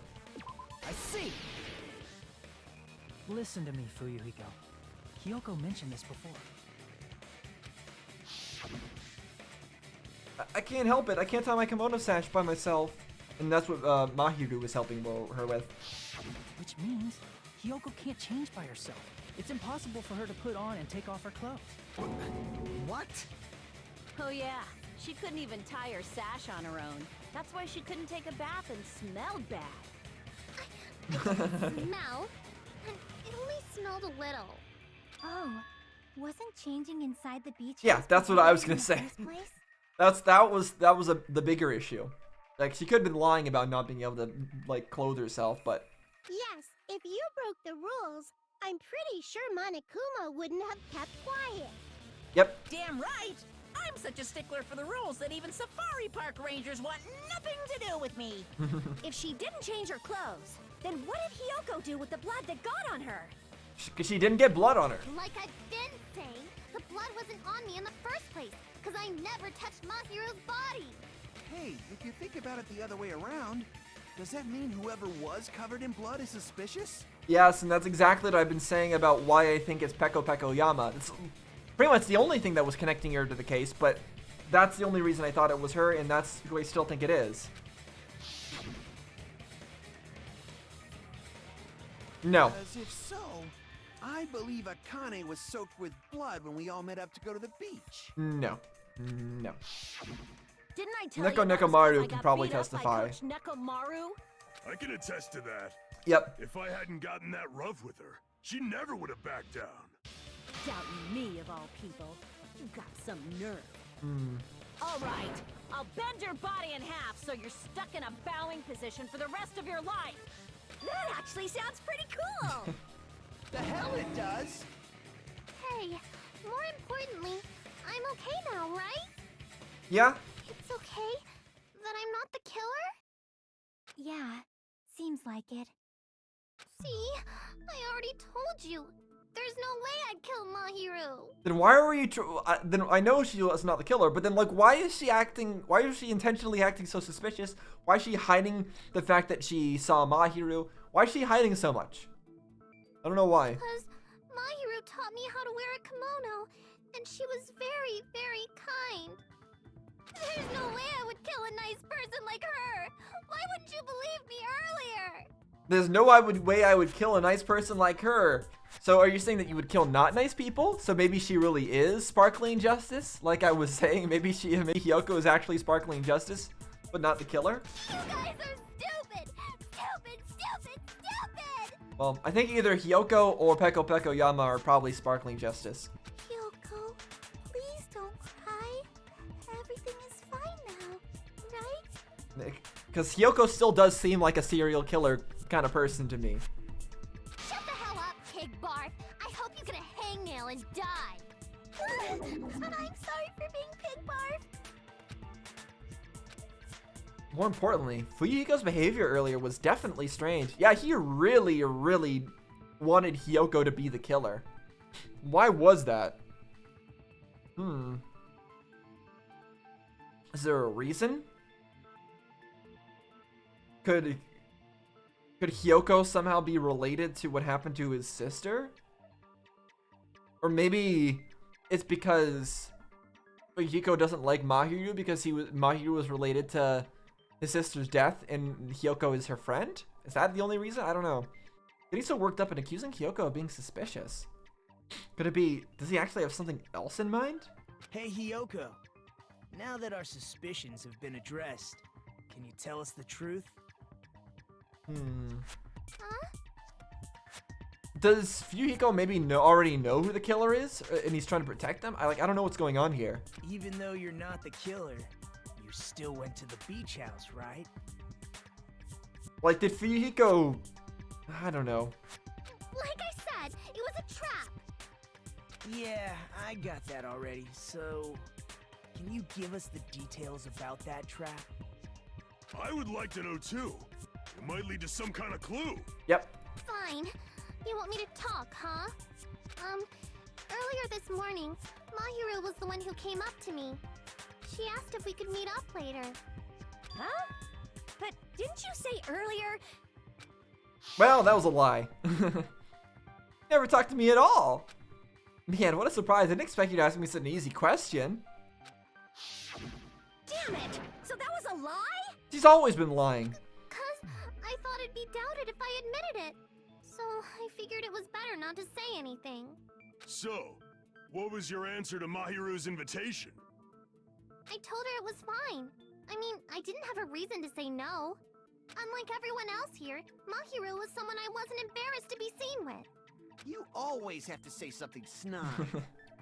I see. Listen to me, Fuyuhiko. Hiyoko mentioned this before. I can't help it. I can't tie my kimono sash by myself. And that's what Mahiru was helping her with. Which means Hiyoko can't change by herself. It's impossible for her to put on and take off her clothes. What? Oh yeah, she couldn't even tie her sash on her own. That's why she couldn't take a bath and smelled bad. Smell? It only smelled a little. Oh, wasn't changing inside the beach Yeah, house that's what I was in gonna the say. first place? That was the bigger issue. Like, she could have been lying about not being able to, like, clothe herself, but... Yes, if you broke the rules, I'm pretty sure Monokuma wouldn't have kept quiet. Yep. Damn right! I'm such a stickler for the rules that even safari park rangers want nothing to do with me. If she didn't change her clothes, then what did Hiyoko do with the blood that got on her? Because she didn't get blood on her. Like I've been saying, the blood wasn't on me in the first place, because I never touched Mahiru's body. Hey, if you think about it the other way around, Does that mean whoever was covered in blood is suspicious? Yes, and that's exactly what I've been saying about why I think it's Peko Yama. It's pretty much the only thing that was connecting her to the case, but that's the only reason I thought it was her, and that's who I still think it is. No. As if so, I believe Akane was soaked with blood when we all met up to go to the beach. No. No. Didn't I tell Neko you that was 'cause Nekomaru I can got probably beat up by testify. Coach Nekomaru? I can attest to that. Yep. If I hadn't gotten that rough with her, she never would have backed down. Doubting me of all people. You got some nerve. Hmm. All right, I'll bend your body in half so you're stuck in a bowing position for the rest of your life. That actually sounds pretty cool! The hell it does! Hey, more importantly, I'm okay now, right? Yeah? It's okay that I'm not the killer? Yeah, seems like it. See? I already told you. There's no way I'd kill Mahiru. Then why were you? Then I know she was not the killer, but then like, why is she acting? Why is she intentionally acting so suspicious? Why is she hiding the fact that she saw Mahiru? Why is she hiding so much? I don't know why. Because Mahiru taught me how to wear a kimono, and she was very, very kind. There's no way I would kill a nice person like her. Why wouldn't you believe me earlier? There's no way I would kill a nice person like her. So are you saying that you would kill not nice people? So maybe she really is Sparkling Justice? Like I was saying, maybe Hiyoko is actually Sparkling Justice, but not the killer? You guys are stupid! Stupid, stupid, stupid! Well, I think either Hiyoko or Peko Yama are probably Sparkling Justice. Hiyoko, please don't cry. Everything is fine now, right? Because Hiyoko still does seem like a serial killer kind of person to me. Shut the hell up, pig barf! I hope you get a hangnail and die! And I'm sorry for being pig barf! More importantly, Fuyuhiko's behavior earlier was definitely strange. Yeah, he really wanted Hiyoko to be the killer. Why was that? Is there a reason? Could Hiyoko somehow be related to what happened to his sister? Or maybe it's because Fuyuhiko doesn't like Mahiru because Mahiru was related to his sister's death and Hiyoko is her friend? Is that the only reason? I don't know. But he's so worked up and accusing Hiyoko of being suspicious. Could it be, does he actually have something else in mind? Hey, Hiyoko. Now that our suspicions have been addressed, can you tell us the truth? Huh? Does Fuyuhiko maybe already know who the killer is, and he's trying to protect them? I don't know what's going on here. Even though you're not the killer, you still went to the beach house, right? Like, did Fuyuhiko... I don't know. Like I said, it was a trap! Yeah, I got that already, so... Can you give us the details about that trap? I would like to know too. It might lead to some kind of clue. Yep. Fine. You want me to talk, huh? Earlier this morning, Mahiru was the one who came up to me. She asked if we could meet up later. Huh? But didn't you say earlier? Well, that was a lie. Never talked to me at all. Man, what a surprise. I didn't expect you to ask me such an easy question. Damn it! So that was a lie? She's always been lying. Cause I thought it'd be doubted if I admitted it. So I figured it was better not to say anything. So, what was your answer to Mahiru's invitation? I told her it was fine. I mean, I didn't have a reason to say no. Unlike everyone else here, Mahiru was someone I wasn't embarrassed to be seen with. You always have to say something snide.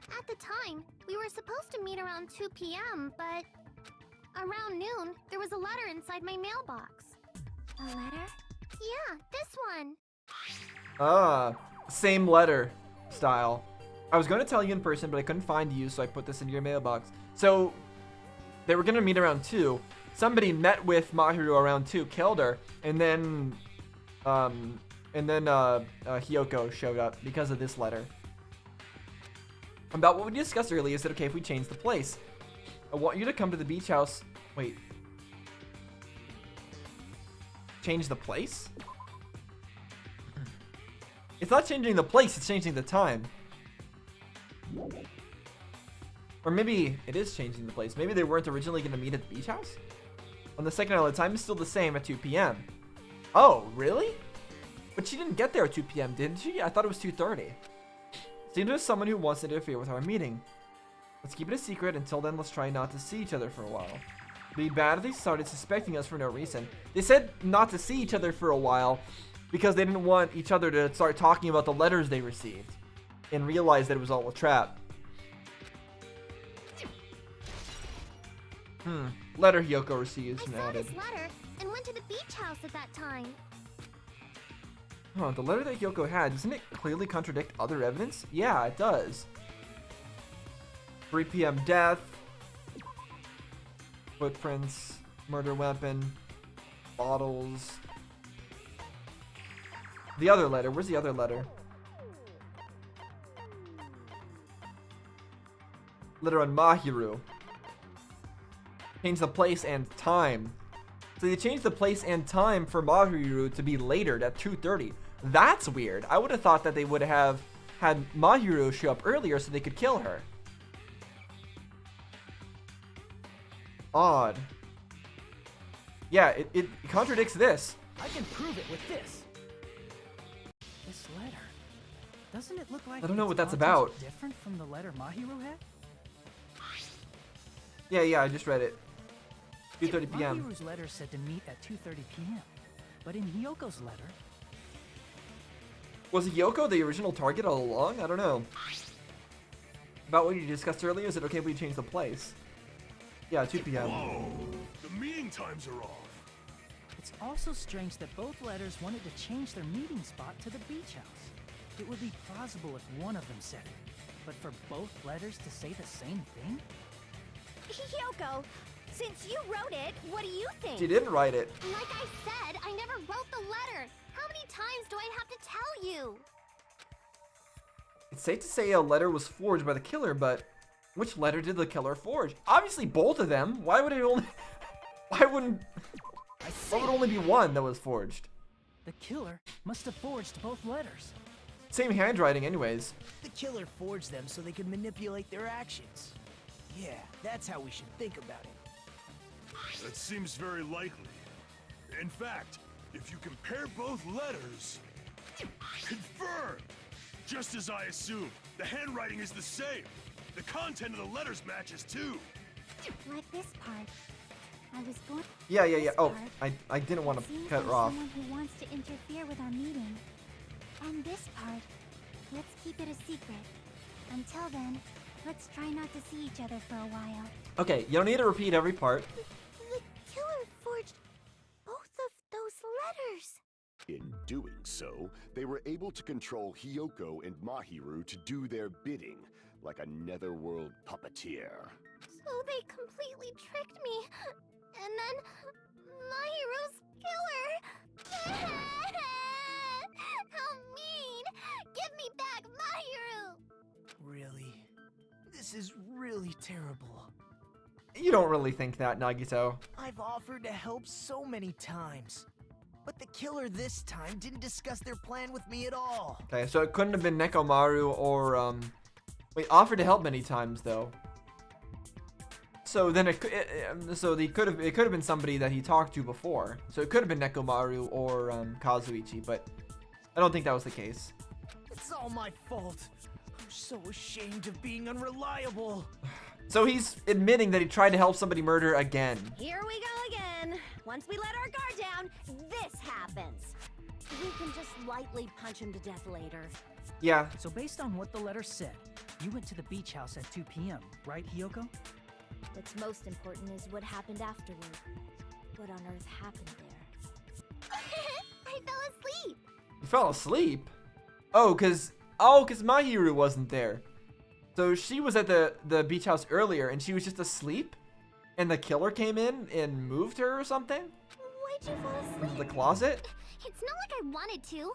At the time, we were supposed to meet around 2 p.m., but around noon, there was a letter inside my mailbox. A letter? Yeah, this one. Ah, same letter style. I was going to tell you in person, but I couldn't find you, so I put this into your mailbox. So, they were going to meet around 2. Somebody met with Mahiru around 2, killed her, and then Hiyoko showed up because of this letter. About what we discussed earlier, is it okay if we change the place? I want you to come to the beach house. Wait. change the place? It's not changing the place, it's changing the time. Or maybe it is changing the place. Maybe they weren't originally going to meet at the beach house? On the second island, the time is still the same at 2 p.m. Oh, really? But she didn't get there at 2 p.m., didn't she? I thought it was 2:30. Seems there's someone who wants to interfere with our meeting. Let's keep it a secret. Until then, let's try not to see each other for a while. It'd be bad if they started suspecting us for no reason. They said not to see each other for a while because they didn't want each other to start talking about the letters they received and realize that it was all a trap. Letter Hyoko receives and added. I saw this letter and went to the beach house at that time. Huh, the letter that Hyoko had, doesn't it clearly contradict other evidence? Yeah, it does. 3 p.m. death. Footprints. Murder weapon. Bottles. The other letter. Where's the other letter? Letter on Mahiru. Change the place and time. So they changed the place and time for Mahiru to be later at 2:30. That's weird. I would have thought that they would have had Mahiru show up earlier so they could kill her. Odd. Yeah, it contradicts this. I can prove it with this. This letter. Doesn't it look like I don't know its what that's contents about. different from the letter Mahiru had? Yeah, I just read it. 2:30 p.m. Mahiru's letter said to meet at 2:30 p.m. But in Hyoko's letter... Was Hyoko the original target all along? I don't know. About what you discussed earlier, is it okay if we change the place? Yeah, 2 p.m. Whoa! The meeting times are off. It's also strange that both letters wanted to change their meeting spot to the beach house. It would be plausible if one of them said it. But for both letters to say the same thing? Hyoko, since you wrote it, what do you think? She didn't write it. Like I said, I never wrote the letter. How many times do I have to tell you? It's safe to say a letter was forged by the killer, but which letter did the killer forge? Obviously both of them. Why would it only... Why would only be one that was forged? The killer must have forged both letters. Same handwriting anyways. The killer forged them so they could manipulate their actions. Yeah, that's how we should think about it. That seems very likely. In fact, if you compare both letters... Confirmed! Just as I assumed, the handwriting is the same. The content of the letters matches too. Like this part. I was going. Yeah. This Oh, part, I didn't want to seems cut there's her off. Someone who wants to interfere with our meeting. And this part, let's keep it a secret. Until then, let's try not to see each other for a while. Okay, you don't need to repeat every part. The killer forged both of those letters. In doing so, they were able to control Hyoko and Mahiru to do their bidding, like a netherworld puppeteer. So they completely tricked me. And then Mahiru's killer. How mean! Give me back Mahiru! Really? This is really terrible. You don't really think that, Nagito. I've offered to help so many times. But the killer this time didn't discuss their plan with me at all. Okay, so it couldn't have been Nekomaru or, Wait, offered to help many times, though. So then it could have been somebody that he talked to before. So it could have been Nekomaru or, Kazuichi, but I don't think that was the case. It's all my fault. I'm so ashamed of being unreliable. So he's admitting that he tried to help somebody murder again. Here we go again. Once we let our guard down, this happens. We can just lightly punch him to death later. Yeah. So based on what the letter said, you went to the beach house at 2 p.m., right, Hyoko? What's most important is what happened afterward. What on earth happened there? I fell asleep. You fell asleep? Oh, cause Mahiru wasn't there. So she was at the beach house earlier and she was just asleep? And the killer came in and moved her or something? Why'd you fall asleep? Into the closet? It's not like I wanted to.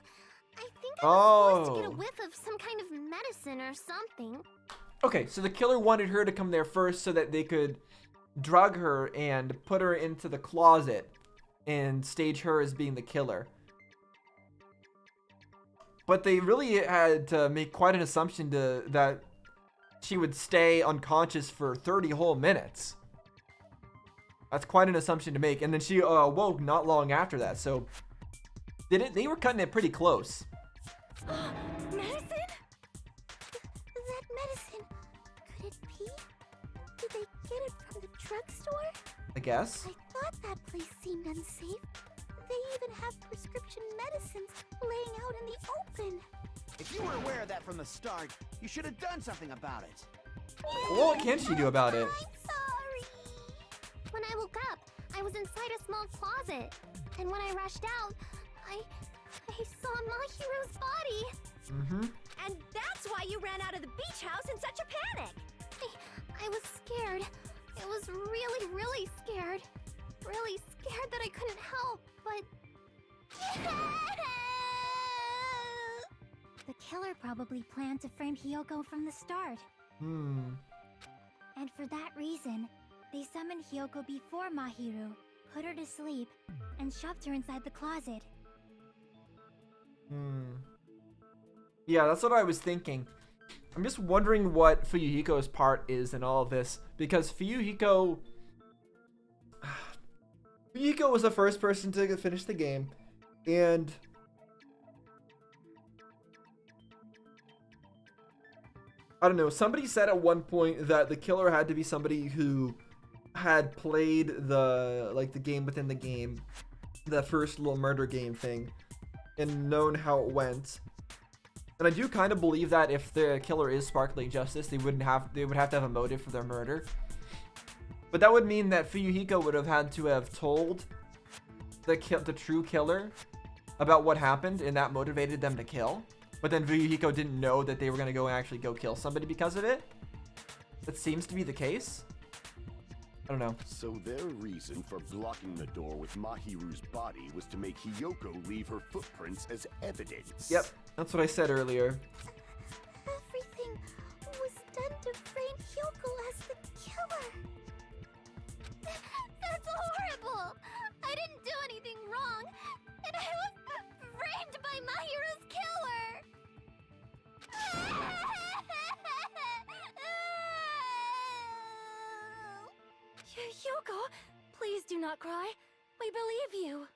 I think I was supposed to get a Oh. whiff of some kind of medicine or something. Okay, so the killer wanted her to come there first so that they could drug her and put her into the closet and stage her as being the killer. But they really had to make quite an assumption that she would stay unconscious for 30 whole minutes. That's quite an assumption to make. And then she awoke not long after that. So they were cutting it pretty close. Medicine? That medicine, could it be? Did they get it from the drugstore? I guess. I thought that place seemed unsafe. They even have prescription medicines laying out in the open. If you were aware of that from the start, you should have done something about it. Well, what can she do about it? I'm sorry. When I woke up, I was inside a small closet. And when I rushed out, I saw Mahiru's body. Mm-hmm. And that's why you ran out of the beach house in such a panic. I was scared. I was really, really scared. Really scared that I couldn't help, but... The killer probably planned to frame Hiyoko from the start. And for that reason, they summoned Hiyoko before Mahiru, put her to sleep, and shoved her inside the closet. Yeah, that's what I was thinking. I'm just wondering what Fuyuhiko's part is in all of this, because Fuyuhiko was the first person to finish the game, and I don't know, somebody said at one point that the killer had to be somebody who had played the game within the game, the first little murder game thing, and known how it went. And I do kind of believe that if the killer is Sparkling Justice, they would have to have a motive for their murder. But that would mean that Fuyuhiko would have had to have told the true killer about what happened, and that motivated them to kill. But then Fuyuhiko didn't know that they were going to go and actually go kill somebody because of it. That seems to be the case. I don't know. So their reason for blocking the door with Mahiru's body was to make Hiyoko leave her footprints as evidence. Yep, that's what I said earlier. Everything was done to frame Hiyoko as the killer. That's horrible! I didn't do anything wrong, and I was framed by Mahiru's killer! Hiyoko, please do not cry. We believe you.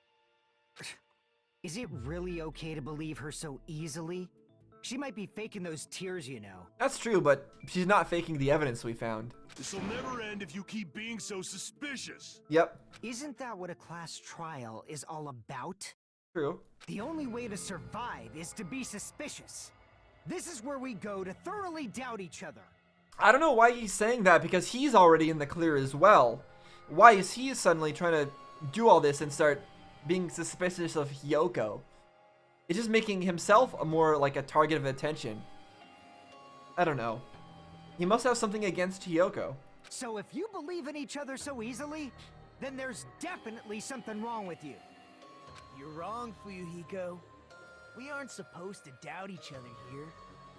Is it really okay to believe her so easily? She might be faking those tears, you know. That's true, but she's not faking the evidence we found. This'll never end if you keep being so suspicious. Yep. Isn't that what a class trial is all about? True. The only way to survive is to be suspicious. This is where we go to thoroughly doubt each other. I don't know why he's saying that, because he's already in the clear as well. Why is he suddenly trying to do all this and start being suspicious of Hiyoko? It's just making himself more like a target of attention. I don't know. He must have something against Hiyoko. So if you believe in each other so easily, then there's definitely something wrong with you. You're wrong, Fuyuhiko. We aren't supposed to doubt each other here.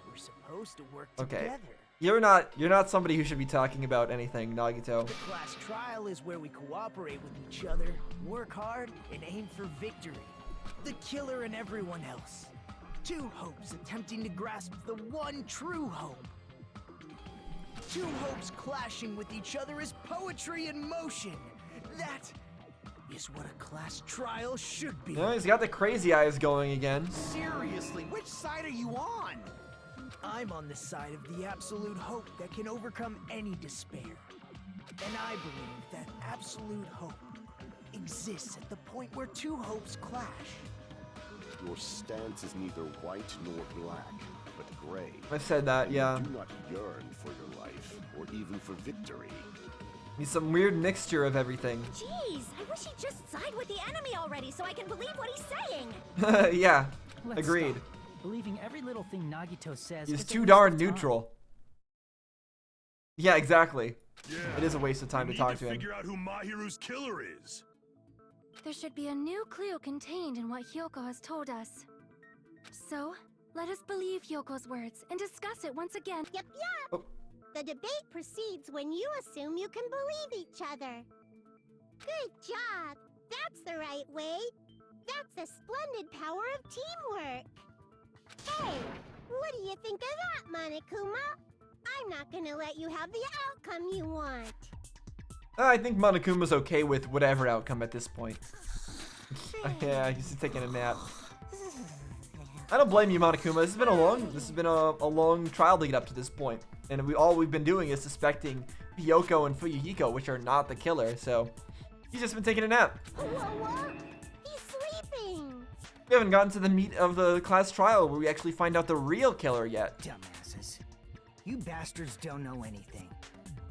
We're supposed to work together. You're not somebody who should be talking about anything, Nagito. The class trial is where we cooperate with each other, work hard, and aim for victory. The killer and everyone else. Two hopes attempting to grasp the one true hope. Two hopes clashing with each other is poetry in motion. That is what a class trial should be. Yeah, he's got the crazy eyes going again. Seriously, which side are you on? I'm on the side of the absolute hope that can overcome any despair. And I believe that absolute hope exists at the point where two hopes clash. Your stance is neither white nor black, but gray. I said that, yeah. You do not yearn for your life, or even for victory. He's some weird mixture of everything. Jeez, I wish he'd just side with the enemy already so I can believe what he's saying. Yeah, Let's agreed. stop believing every little thing Nagito says. He's is a too waste darn of time. neutral. Yeah, exactly. Yeah. It is a waste of time to talk to him. Figure out who Mahiru's killer is. There should be a new clue contained in what Hiyoko has told us. So, let us believe Hyoko's words and discuss it once again. Yep. Oh. The debate proceeds when you assume you can believe each other. Good job. That's the right way. That's the splendid power of teamwork. Hey, what do you think of that, Monokuma? I'm not gonna let you have the outcome you want. I think Monokuma's okay with whatever outcome at this point. Yeah, he's taking a nap. I don't blame you, Monokuma. This has been a long trial to get up to this point, and all we've been doing is suspecting Hiyoko and Fuyuhiko, which are not the killer. So he's just been taking a nap. What? He's sleeping. We haven't gotten to the meat of the class trial where we actually find out the real killer yet. Dumbasses. You bastards don't know anything.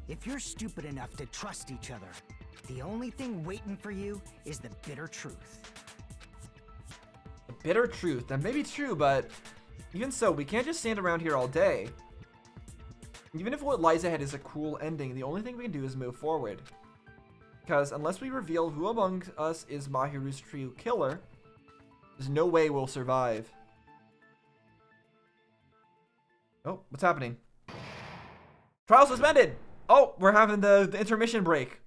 If you're stupid enough to trust each other, the only thing waiting for you is the bitter truth. The bitter truth. That may be true, but even so, we can't just stand around here all day. Even if what lies ahead is a cruel ending, the only thing we can do is move forward. Because unless we reveal who among us is Mahiru's true killer, there's no way we'll survive. Oh, what's happening? Trial suspended! Oh, we're having the intermission break.